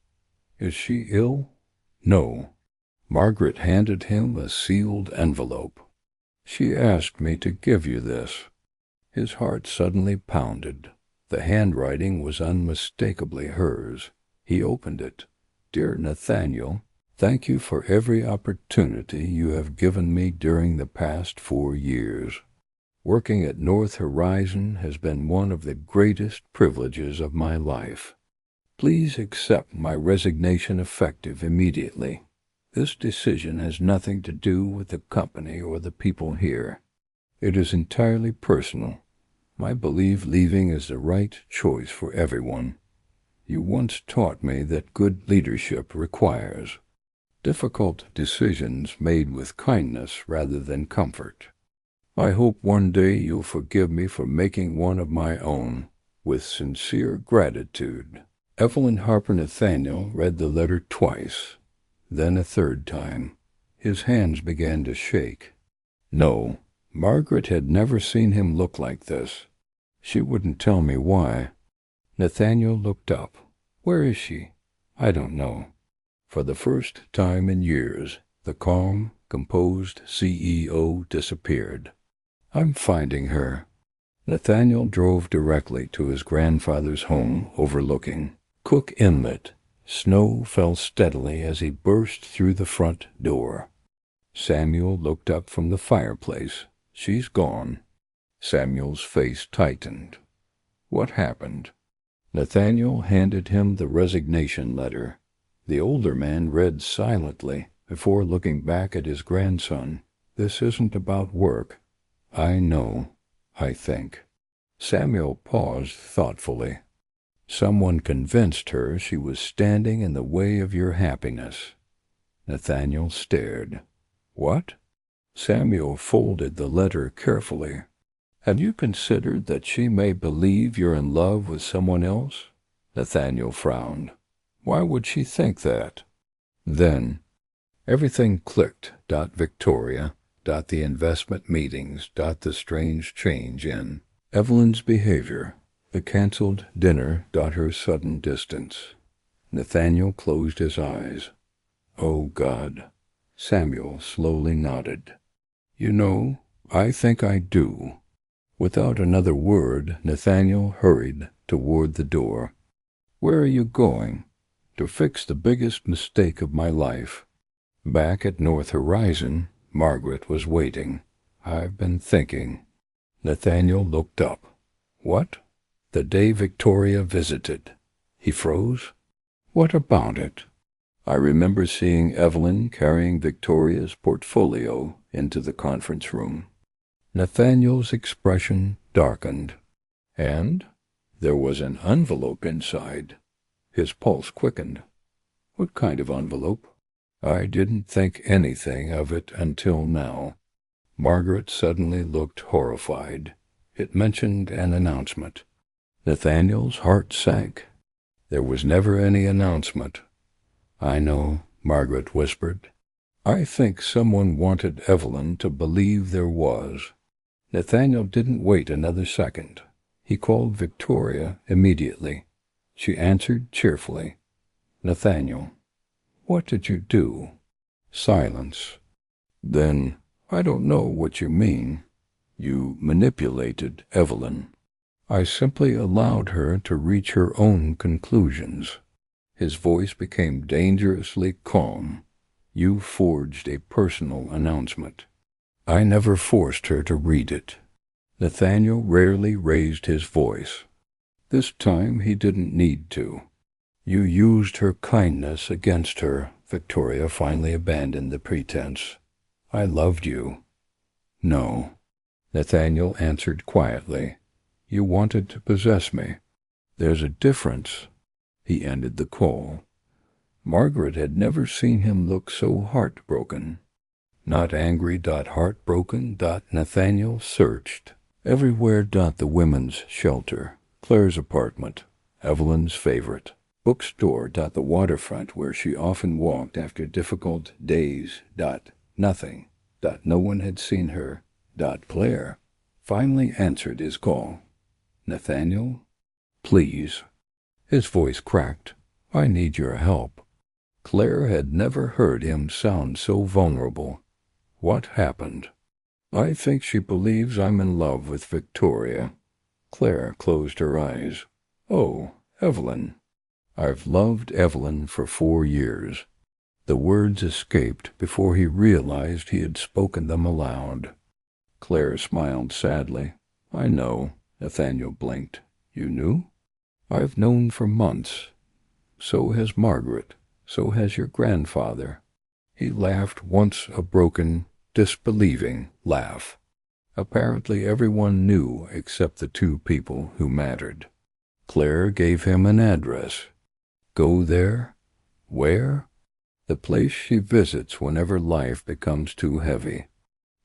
Is she ill? No. Margaret handed him a sealed envelope. She asked me to give you this. His heart suddenly pounded. The handwriting was unmistakably hers. He opened it. Dear Nathaniel, thank you for every opportunity you have given me during the past 4 years. Working at North Horizon has been one of the greatest privileges of my life. Please accept my resignation effective immediately. This decision has nothing to do with the company or the people here. It is entirely personal. I believe leaving is the right choice for everyone. You once taught me that good leadership requires difficult decisions made with kindness rather than comfort. I hope one day you'll forgive me for making one of my own. With sincere gratitude. Evelyn Harper. Nathaniel read the letter twice, then a third time. His hands began to shake. No, Margaret had never seen him look like this. She wouldn't tell me why. Nathaniel looked up. Where is she? I don't know. For the first time in years, the calm, composed CEO disappeared. I'm finding her. Nathaniel drove directly to his grandfather's home overlooking Cook Inlet. Snow fell steadily as he burst through the front door. Samuel looked up from the fireplace. She's gone. Samuel's face tightened. What happened? Nathaniel handed him the resignation letter. The older man read silently before looking back at his grandson. This isn't about work. I know. I think. Samuel paused thoughtfully. Someone convinced her she was standing in the way of your happiness. Nathaniel stared. What? Samuel folded the letter carefully. Have you considered that she may believe you're in love with someone else? Nathaniel frowned. Why would she think that? Then, everything clicked. Victoria. The investment meetings. The strange change in Evelyn's behavior. The canceled dinner. Her sudden distance. Nathaniel closed his eyes. Oh, God. Samuel slowly nodded. You know, I think I do. Without another word, Nathaniel hurried toward the door. Where are you going? To fix the biggest mistake of my life. Back at North Horizon, Margaret was waiting. I've been thinking. Nathaniel looked up. What? The day Victoria visited. He froze. What about it? I remember seeing Evelyn carrying Victoria's portfolio into the conference room. Nathaniel's expression darkened. And there was an envelope inside. His pulse quickened. What kind of envelope? I didn't think anything of it until now. Margaret suddenly looked horrified. It mentioned an announcement. Nathaniel's heart sank. There was never any announcement. I know, Margaret whispered. I think someone wanted Evelyn to believe there was. Nathaniel didn't wait another second. He called Victoria immediately. She answered cheerfully. Nathaniel, what did you do? Silence. Then, I don't know what you mean. You manipulated Evelyn. I simply allowed her to reach her own conclusions. His voice became dangerously calm. You forged a personal announcement. I never forced her to read it. Nathaniel rarely raised his voice. This time he didn't need to. You used her kindness against her. Victoria finally abandoned the pretense. I loved you. No. Nathaniel answered quietly. You wanted to possess me. There's a difference. He ended the call. Margaret had never seen him look so heartbroken. Not angry. Heartbroken. Nathaniel searched. Everywhere. The women's shelter. Claire's apartment. Evelyn's favorite. Bookstore. The waterfront where she often walked after difficult days. Nothing. No one had seen her. Claire finally answered his call. Nathaniel, please. His voice cracked. I need your help. Claire had never heard him sound so vulnerable. What happened? I think she believes I'm in love with Victoria. Claire closed her eyes. Oh, Evelyn. I've loved Evelyn for 4 years. The words escaped before he realized he had spoken them aloud. Claire smiled sadly. I know. Nathaniel blinked. You knew? I've known for months. So has Margaret. So has your grandfather. He laughed once, a broken, disbelieving laugh. Apparently everyone knew except the 2 people who mattered. Claire gave him an address. Go there? Where? The place she visits whenever life becomes too heavy.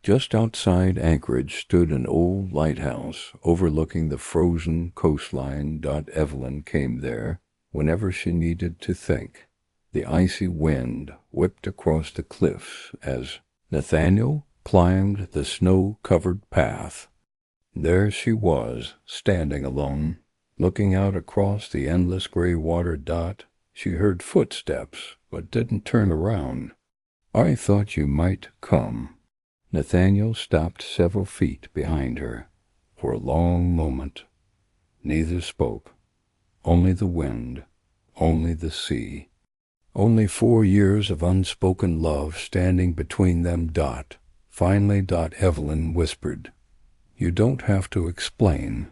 Just outside Anchorage stood an old lighthouse overlooking the frozen coastline. Evelyn came there whenever she needed to think. The icy wind whipped across the cliffs as Nathaniel climbed the snow-covered path. There she was, standing alone, looking out across the endless gray water. She heard footsteps, but didn't turn around. "I thought you might come." Nathaniel stopped several feet behind her. For a long moment, neither spoke. Only the wind, only the sea. Only 4 years of unspoken love standing between them. Finally, Evelyn whispered, "You don't have to explain."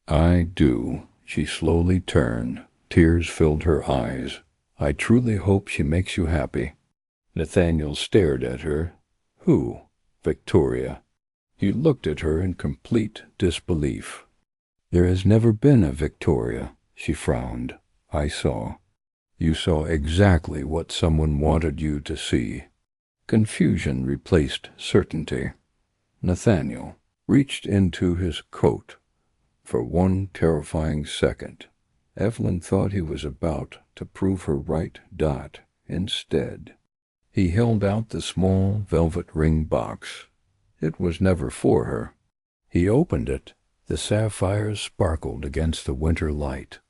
"I do." She slowly turned. Tears filled her eyes. "I truly hope she makes you happy." Nathaniel stared at her. "Who?" "Victoria." He looked at her in complete disbelief. "There has never been a Victoria." She frowned. "I saw." "You saw exactly what someone wanted you to see." Confusion replaced certainty. Nathaniel reached into his coat. For one terrifying second, Evelyn thought he was about to prove her right. Instead, he held out the small velvet ring box. It was never for her. He opened it. The sapphires sparkled against the winter light.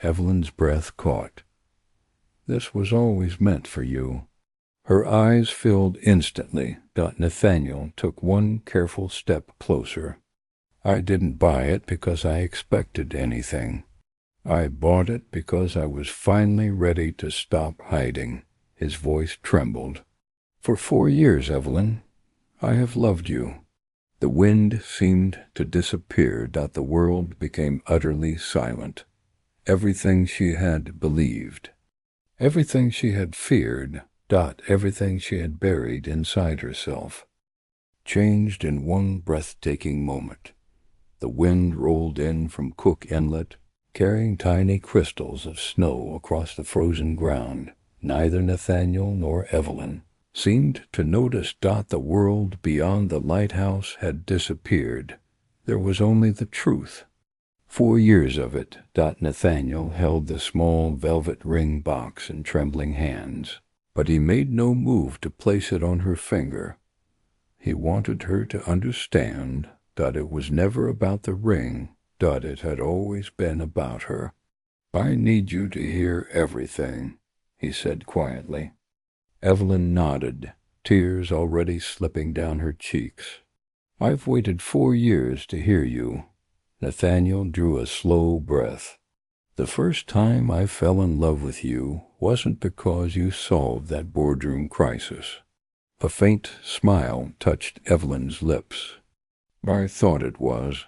Evelyn's breath caught. "This was always meant for you." Her eyes filled instantly. Nathaniel took one careful step closer. "I didn't buy it because I expected anything. I bought it because I was finally ready to stop hiding." His voice trembled. "For 4 years, Evelyn, I have loved you." The wind seemed to disappear. The world became utterly silent. Everything she had believed, everything she had feared, everything she had buried inside herself, changed in one breathtaking moment. The wind rolled in from Cook Inlet, carrying tiny crystals of snow across the frozen ground. Neither Nathaniel nor Evelyn seemed to notice. The world beyond the lighthouse had disappeared. There was only the truth. 4 years of it. Nathaniel held the small velvet ring box in trembling hands, but he made no move to place it on her finger. He wanted her to understand that it was never about the ring. It had always been about her. "I need you to hear everything," he said quietly. Evelyn nodded, tears already slipping down her cheeks. "I've waited 4 years to hear you." Nathaniel drew a slow breath. "The first time I fell in love with you wasn't because you solved that boardroom crisis." A faint smile touched Evelyn's lips. "I thought it was."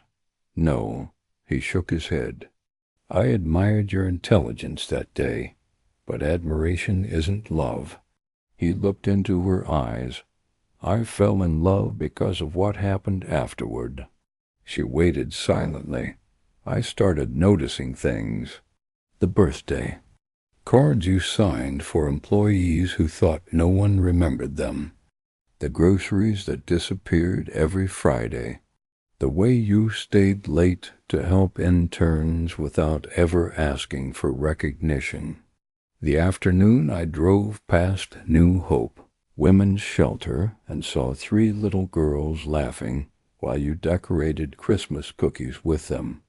"No." He shook his head. "I admired your intelligence that day, but admiration isn't love." He looked into her eyes. "I fell in love because of what happened afterward." She waited silently. "I started noticing things. The birthday. Cards you signed for employees who thought no one remembered them. The groceries that disappeared every Friday. The way you stayed late to help interns without ever asking for recognition. The afternoon I drove past New Hope Women's Shelter and saw 3 little girls laughing while you decorated Christmas cookies with them."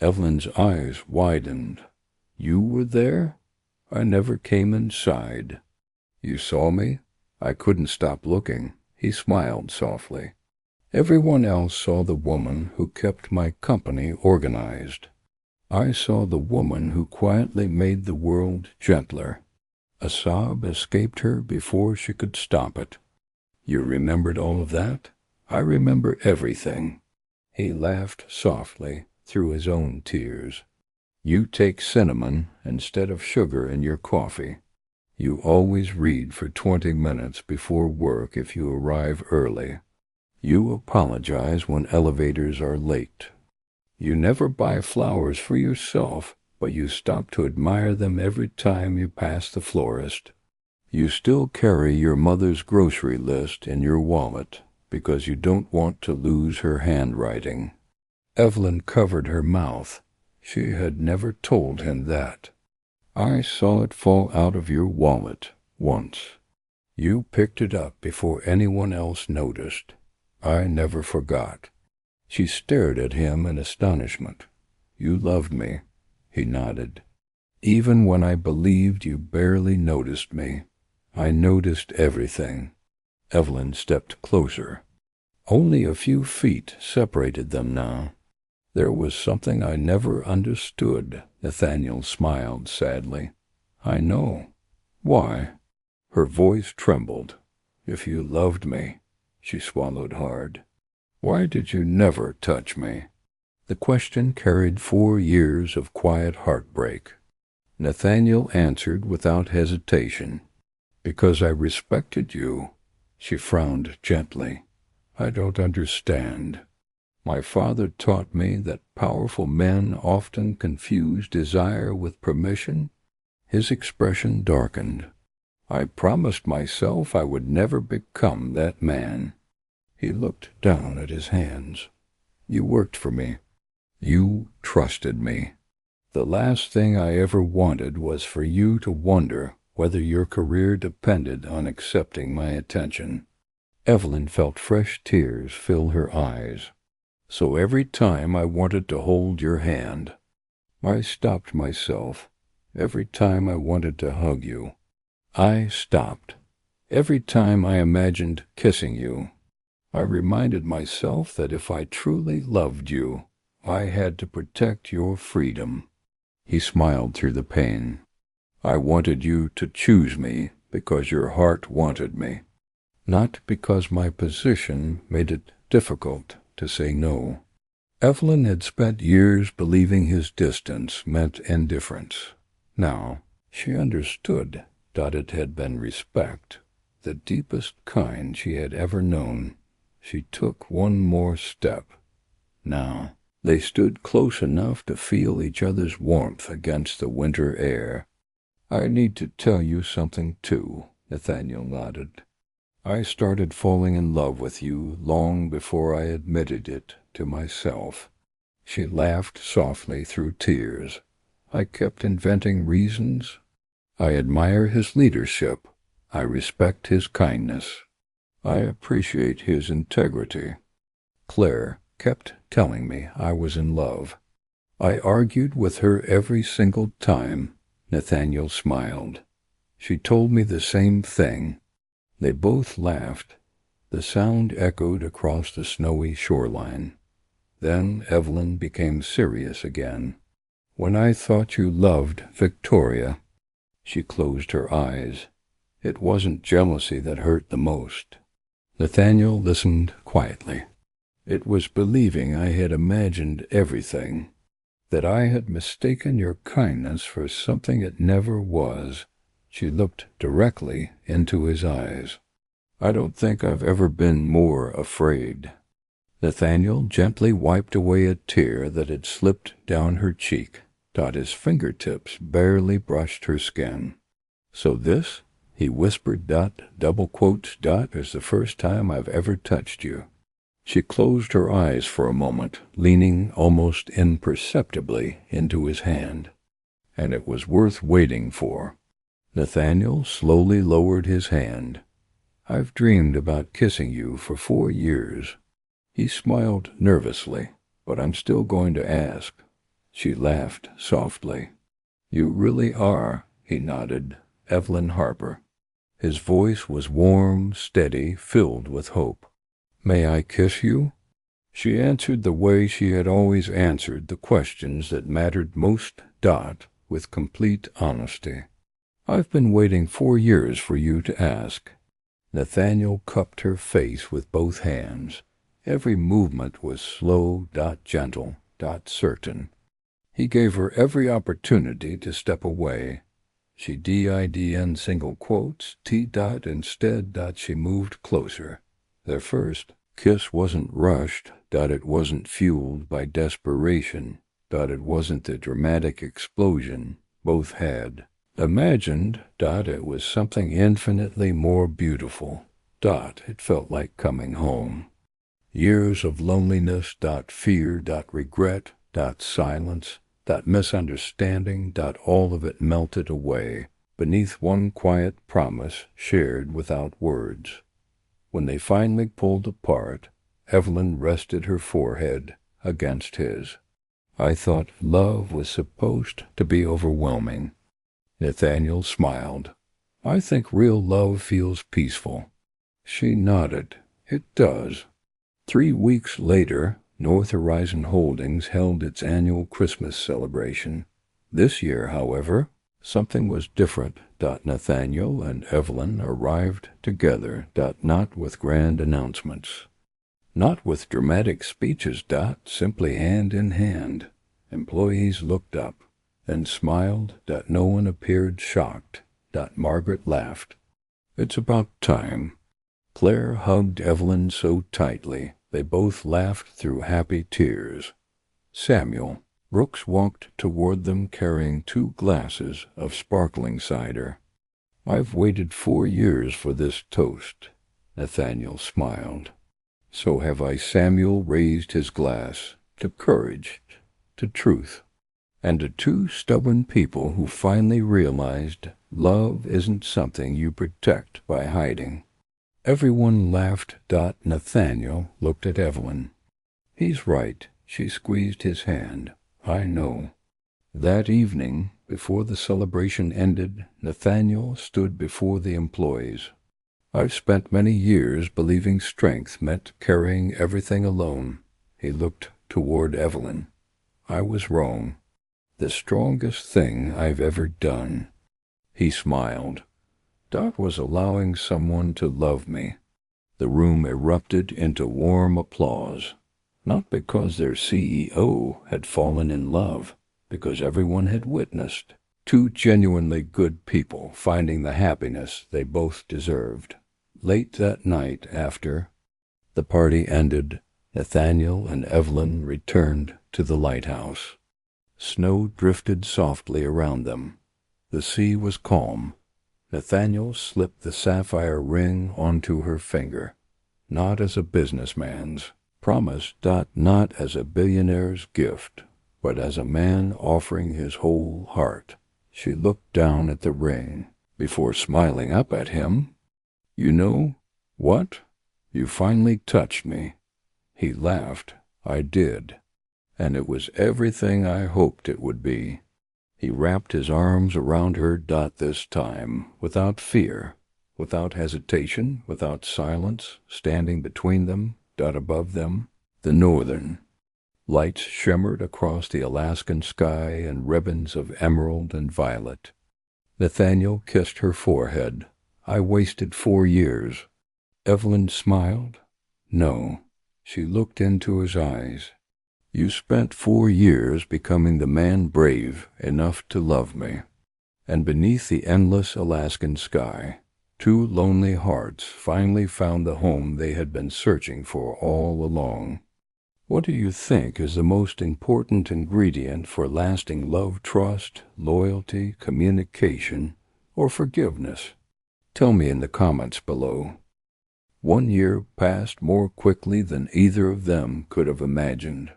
Evelyn's eyes widened. "You were there? I never came inside." "You saw me?" "I couldn't stop looking." He smiled softly. "Everyone else saw the woman who kept my company organized. I saw the woman who quietly made the world gentler." A sob escaped her before she could stop it. "You remembered all of that?" "I remember everything." He laughed softly through his own tears. "You take cinnamon instead of sugar in your coffee. You always read for 20 minutes before work if you arrive early. You apologize when elevators are late. You never buy flowers for yourself, but you stop to admire them every time you pass the florist. You still carry your mother's grocery list in your wallet. because you don't want to lose her handwriting." Evelyn covered her mouth. She had never told him that. "I saw it fall out of your wallet once. You picked it up before anyone else noticed. I never forgot." She stared at him in astonishment. "You loved me," he nodded. "Even when I believed you barely noticed me. I noticed everything." Evelyn stepped closer. Only a few feet separated them now. "There was something I never understood," Nathaniel smiled sadly. "I know." "Why?" Her voice trembled. "If you loved me," she swallowed hard, "why did you never touch me?" The question carried 4 years of quiet heartbreak. Nathaniel answered without hesitation. "Because I respected you." She frowned gently. "I don't understand. My father taught me that powerful men often confuse desire with permission." His expression darkened. "I promised myself I would never become that man." He looked down at his hands. "You worked for me. You trusted me. The last thing I ever wanted was for you to wonder whether your career depended on accepting my attention." Evelyn felt fresh tears fill her eyes. "So every time I wanted to hold your hand, I stopped myself. Every time I wanted to hug you, I stopped. Every time I imagined kissing you, I reminded myself that if I truly loved you, I had to protect your freedom." He smiled through the pain. "I wanted you to choose me because your heart wanted me, not because my position made it difficult to say no." Evelyn had spent years believing his distance meant indifference. Now she understood that it had been respect, the deepest kind she had ever known. She took one more step. Now they stood close enough to feel each other's warmth against the winter air. "I need to tell you something, too," Nathaniel nodded. "I started falling in love with you long before I admitted it to myself." She laughed softly through tears. "I kept inventing reasons. I admire his leadership. I respect his kindness. I appreciate his integrity. Claire kept telling me I was in love. I argued with her every single time." Nathaniel smiled. "She told me the same thing." They both laughed. The sound echoed across the snowy shoreline. Then Evelyn became serious again. "When I thought you loved Victoria," she closed her eyes, "it wasn't jealousy that hurt the most." Nathaniel listened quietly. "It was believing I had imagined everything, that I had mistaken your kindness for something it never was." She looked directly into his eyes. "I don't think I've ever been more afraid." Nathaniel gently wiped away a tear that had slipped down her cheek. His fingertips barely brushed her skin. "So this," he whispered, "double quotes, is the first time I've ever touched you." She closed her eyes for a moment, leaning almost imperceptibly into his hand. "And it was worth waiting for." Nathaniel slowly lowered his hand. "I've dreamed about kissing you for 4 years." He smiled nervously. "But I'm still going to ask." She laughed softly. "You really are," he nodded, "Evelyn Harper." His voice was warm, steady, filled with hope. "May I kiss you?" She answered the way she had always answered the questions that mattered most, with complete honesty. "I've been waiting 4 years for you to ask." Nathaniel cupped her face with both hands. Every movement was slow, gentle, certain. He gave her every opportunity to step away. She didn single quotes, instead, she moved closer. Their first kiss wasn't rushed, it wasn't fueled by desperation, it wasn't the dramatic explosion both had imagined, it was something infinitely more beautiful. It felt like coming home. Years of loneliness, fear, regret, silence, misunderstanding, all of it melted away beneath one quiet promise shared without words. When they finally pulled apart, Evelyn rested her forehead against his. I thought love was supposed to be overwhelming. Nathaniel smiled. I think real love feels peaceful. She nodded. It does. 3 weeks later, North Horizon Holdings held its annual Christmas celebration. This year, however, something was different. Nathaniel and Evelyn arrived together. Not with grand announcements. Not with dramatic speeches. Simply hand in hand. Employees looked up and smiled. No one appeared shocked. Margaret laughed. It's about time. Claire hugged Evelyn so tightly they both laughed through happy tears. Samuel Brooks walked toward them carrying 2 glasses of sparkling cider. I've waited 4 years for this toast. Nathaniel smiled. So have I. Samuel raised his glass to courage, to truth, and to 2 stubborn people who finally realized love isn't something you protect by hiding. Everyone laughed. Nathaniel looked at Evelyn. He's right. She squeezed his hand. I know. That evening, before the celebration ended, Nathaniel stood before the employees. I've spent many years believing strength meant carrying everything alone. He looked toward Evelyn. I was wrong. The strongest thing I've ever done. He smiled. Was allowing someone to love me. The room erupted into warm applause. Not because their CEO had fallen in love, because everyone had witnessed 2 genuinely good people finding the happiness they both deserved. Late that night, after the party ended, Nathaniel and Evelyn returned to the lighthouse. Snow drifted softly around them. The sea was calm. Nathaniel slipped the sapphire ring onto her finger, not as a businessman's promise. Not as a billionaire's gift, but as a man offering his whole heart. She looked down at the ring before smiling up at him. You know what? You finally touched me. He laughed. I did. And it was everything I hoped it would be. He wrapped his arms around her. This time, without fear, without hesitation, without silence, standing between them. Above them, the northern lights shimmered across the Alaskan sky in ribbons of emerald and violet. Nathaniel kissed her forehead. I wasted 4 years. Evelyn smiled. No. She looked into his eyes. You spent 4 years becoming the man brave enough to love me. And beneath the endless Alaskan sky, 2 lonely hearts finally found the home they had been searching for all along. What do you think is the most important ingredient for lasting love? Trust, loyalty, communication, or forgiveness? Tell me in the comments below. 1 year passed more quickly than either of them could have imagined.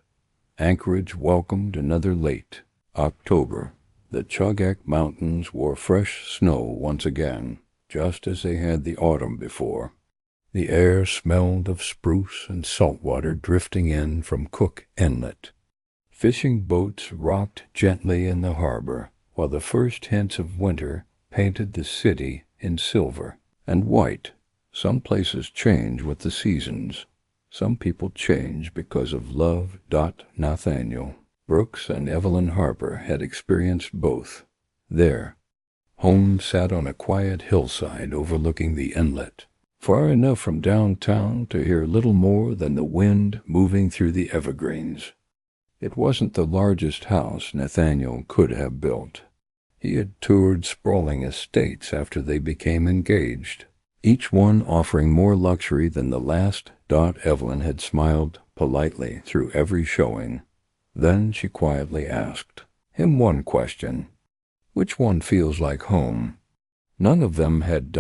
Anchorage welcomed another late October. The Chugach Mountains wore fresh snow once again, just as they had the autumn before. The air smelled of spruce and saltwater drifting in from Cook Inlet. Fishing boats rocked gently in the harbor, while the first hints of winter painted the city in silver and white. Some places change with the seasons. Some people change because of love. Nathaniel Brooks and Evelyn Harper had experienced both. Their home sat on a quiet hillside overlooking the inlet, far enough from downtown to hear little more than the wind moving through the evergreens. It wasn't the largest house Nathaniel could have built. He had toured sprawling estates after they became engaged, each one offering more luxury than the last. Evelyn had smiled politely through every showing. Then she quietly asked him one question. Which one feels like home? None of them had.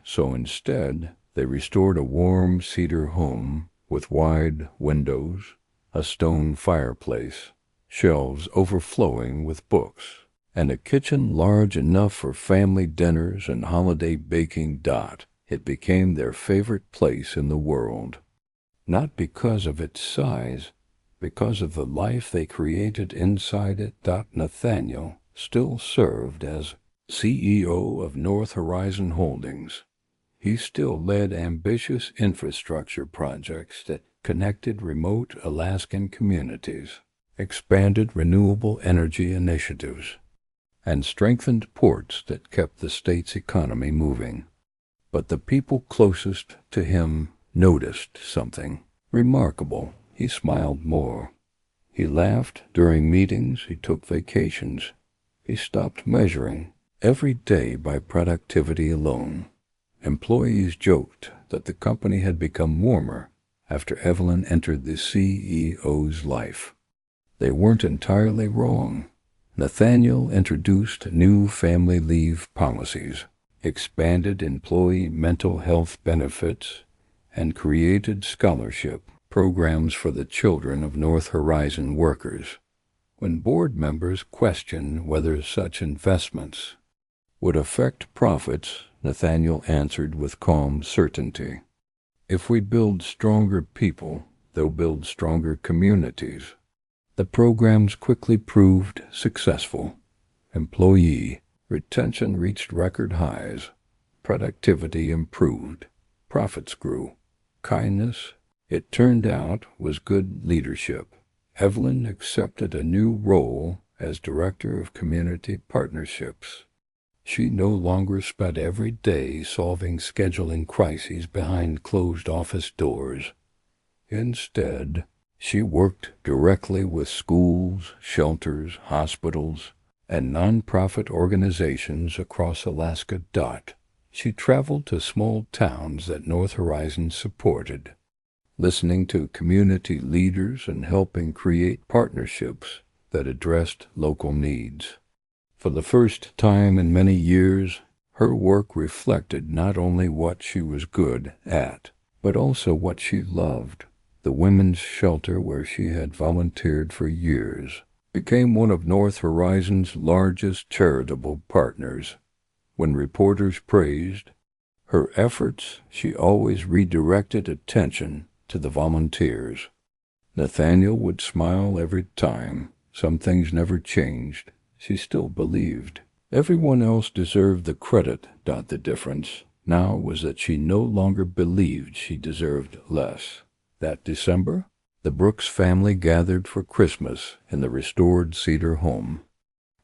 So instead, They restored a warm cedar home with wide windows, a stone fireplace, shelves overflowing with books, and a kitchen large enough for family dinners and holiday baking. It became their favorite place in the world, not because of its size, because of the life they created inside it. Nathaniel still served as CEO of North Horizon Holdings. He still led ambitious infrastructure projects that connected remote Alaskan communities, expanded renewable energy initiatives, and strengthened ports that kept the state's economy moving. But the people closest to him noticed something remarkable. He smiled more. He laughed during meetings. He took vacations. He stopped measuring every day by productivity alone. Employees joked that the company had become warmer after Evelyn entered the CEO's life. They weren't entirely wrong. Nathaniel introduced new family leave policies, expanded employee mental health benefits, and created scholarship programs for the children of North Horizon workers. When board members questioned whether such investments would affect profits, Nathaniel answered with calm certainty, "If we build stronger people, they'll build stronger communities." The programs quickly proved successful. Employee retention reached record highs. Productivity improved. Profits grew. Kindness, it turned out, was good leadership. Evelyn accepted a new role as Director of Community Partnerships. She no longer spent every day solving scheduling crises behind closed office doors. Instead, she worked directly with schools, shelters, hospitals, and nonprofit organizations across Alaska. She traveled to small towns that North Horizon supported, listening to community leaders and helping create partnerships that addressed local needs. For the first time in many years, her work reflected not only what she was good at, but also what she loved. The women's shelter where she had volunteered for years became one of North Horizon's largest charitable partners. When reporters praised her efforts, she always redirected attention to the volunteers. Nathaniel would smile every time. Some things never changed. She still believed everyone else deserved the credit. The difference now was that she no longer believed she deserved less. That December, the Brooks family gathered for Christmas in the restored cedar home.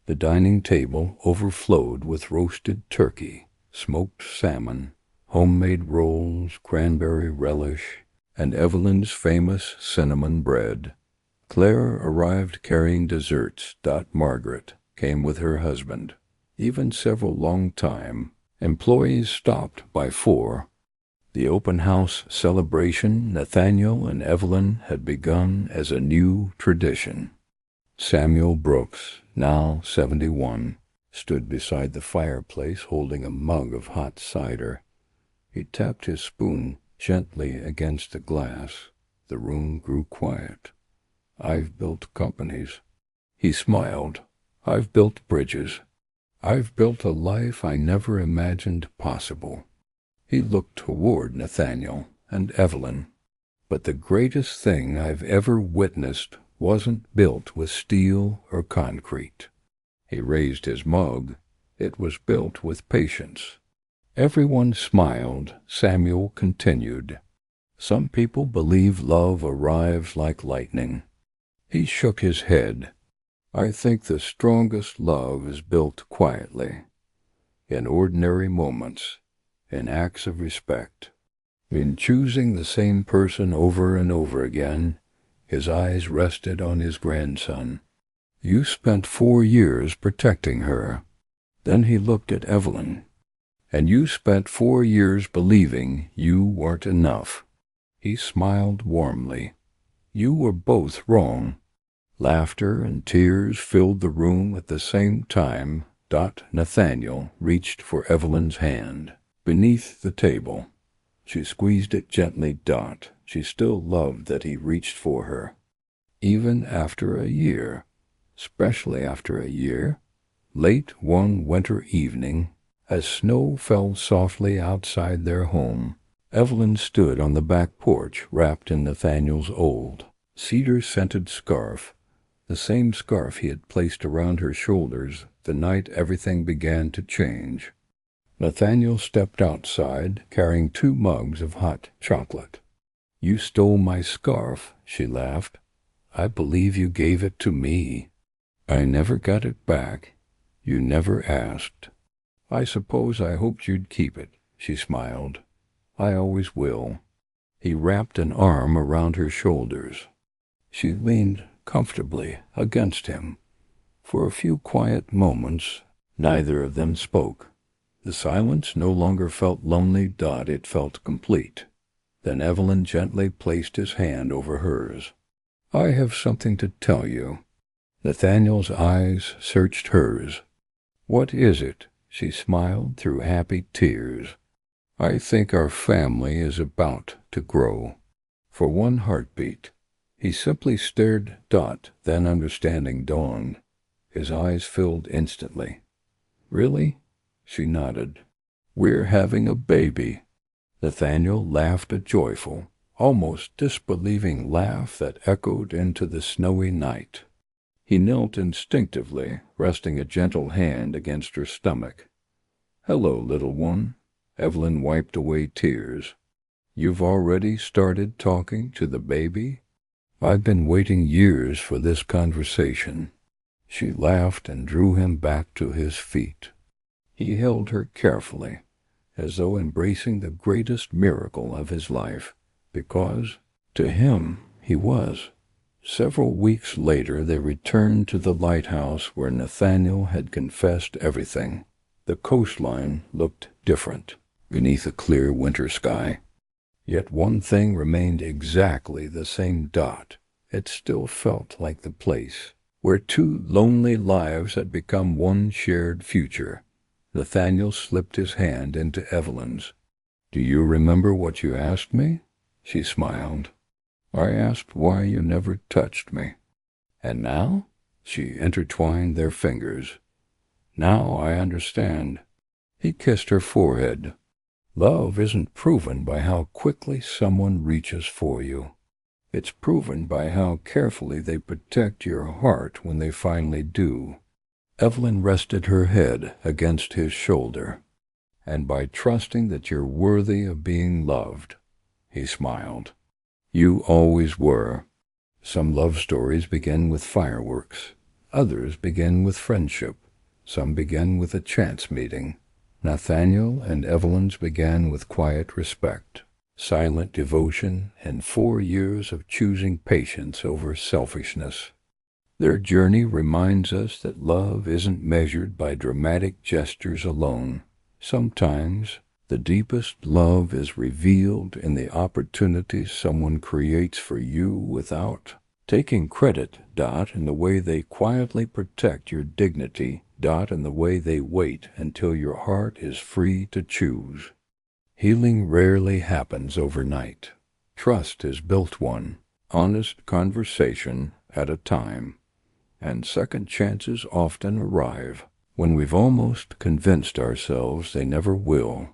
The dining table overflowed with roasted turkey, smoked salmon, homemade rolls, cranberry relish, and Evelyn's famous cinnamon bread. Claire arrived carrying desserts. Margaret came with her husband. Even several long-time employees stopped by 4. The open house celebration Nathaniel and Evelyn had begun as a new tradition. Samuel Brooks, now 71, stood beside the fireplace holding a mug of hot cider. He tapped his spoon gently against the glass. The room grew quiet. "I've built companies." He smiled. "I've built bridges. I've built a life I never imagined possible." He looked toward Nathaniel and Evelyn. "But the greatest thing I've ever witnessed wasn't built with steel or concrete." He raised his mug. "It was built with patience." Everyone smiled. Samuel continued, "Some people believe love arrives like lightning." He shook his head. "I think the strongest love is built quietly, in ordinary moments, in acts of respect, in choosing the same person over and over again." His eyes rested on his grandson. "You spent 4 years protecting her." Then he looked at Evelyn. "And you spent 4 years believing you weren't enough." He smiled warmly. "You were both wrong." Laughter and tears filled the room at the same time. Nathaniel reached for Evelyn's hand. Beneath the table, She squeezed it gently. She still loved that he reached for her. Even after a year, especially after a year. Late one winter evening, as snow fell softly outside their home, Evelyn stood on the back porch wrapped in Nathaniel's old, cedar-scented scarf, the same scarf he had placed around her shoulders the night everything began to change. Nathaniel stepped outside, carrying 2 mugs of hot chocolate. "You stole my scarf," she laughed. "I believe you gave it to me." "I never got it back. You never asked." "I suppose I hoped you'd keep it," she smiled. "I always will." He wrapped an arm around her shoulders. She leaned comfortably against him. For a few quiet moments, neither of them spoke. The silence no longer felt lonely. It felt complete. Then Evelyn gently placed his hand over hers. "I have something to tell you." Nathaniel's eyes searched hers. "What is it?" She smiled through happy tears. "I think our family is about to grow." For one heartbeat, he simply stared. Then understanding dawned. His eyes filled instantly. "Really?" She nodded. "We're having a baby." Nathaniel laughed a joyful, almost disbelieving laugh that echoed into the snowy night. He knelt instinctively, resting a gentle hand against her stomach. "Hello, little one." Evelyn wiped away tears. "You've already started talking to the baby?" "I've been waiting years for this conversation." She laughed and drew him back to his feet. He held her carefully, as though embracing the greatest miracle of his life, because, to him, he was. Several weeks later they returned to the lighthouse where Nathaniel had confessed everything. The coastline looked different beneath a clear winter sky. Yet one thing remained exactly the same. It still felt like the place where 2 lonely lives had become one shared future. Nathaniel slipped his hand into Evelyn's. "Do you remember what you asked me?" She smiled. "I asked why you never touched me." "And now?" She intertwined their fingers. "Now I understand." He kissed her forehead. "Love isn't proven by how quickly someone reaches for you. It's proven by how carefully they protect your heart when they finally do." Evelyn rested her head against his shoulder. "And by trusting that you're worthy of being loved." He smiled. "You always were." Some love stories begin with fireworks. Others begin with friendship. Some begin with a chance meeting. Nathaniel and Evelyn's began with quiet respect, silent devotion, and 4 years of choosing patience over selfishness. Their journey reminds us that love isn't measured by dramatic gestures alone. Sometimes the deepest love is revealed in the opportunities someone creates for you without taking credit. In the way they quietly protect your dignity. In the way they wait until your heart is free to choose. Healing rarely happens overnight. Trust is built one honest conversation at a time. And second chances often arrive when we've almost convinced ourselves they never will.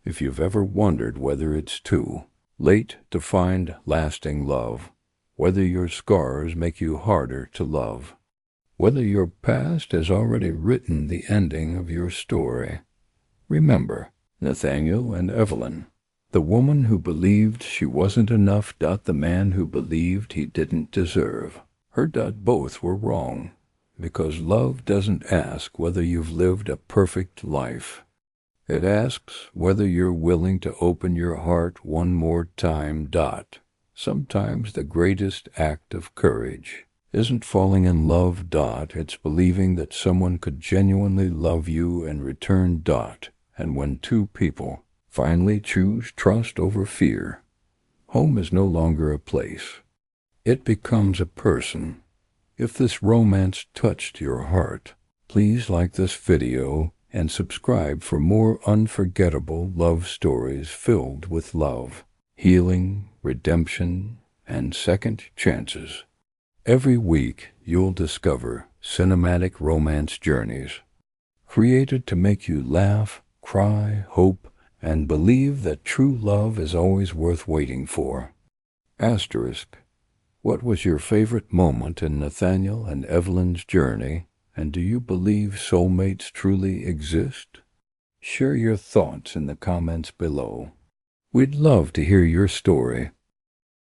If you've ever wondered whether it's too late to find lasting love, whether your scars make you harder to love, whether your past has already written the ending of your story, remember Nathaniel and Evelyn, the woman who believed she wasn't enough. The man who believed he didn't deserve her. Both were wrong, because love doesn't ask whether you've lived a perfect life. It asks whether you're willing to open your heart one more time. Sometimes the greatest act of courage isn't falling in love. It's believing that someone could genuinely love you in return. And when 2 people finally choose trust over fear, home is no longer a place. It becomes a person. If this romance touched your heart, please like this video and subscribe for more unforgettable love stories filled with love, healing, redemption, and second chances. Every week, you'll discover cinematic romance journeys created to make you laugh, cry, hope, and believe that true love is always worth waiting for. Asterisk. What was your favorite moment in Nathaniel and Evelyn's journey, and do you believe soulmates truly exist? Share your thoughts in the comments below. We'd love to hear your story.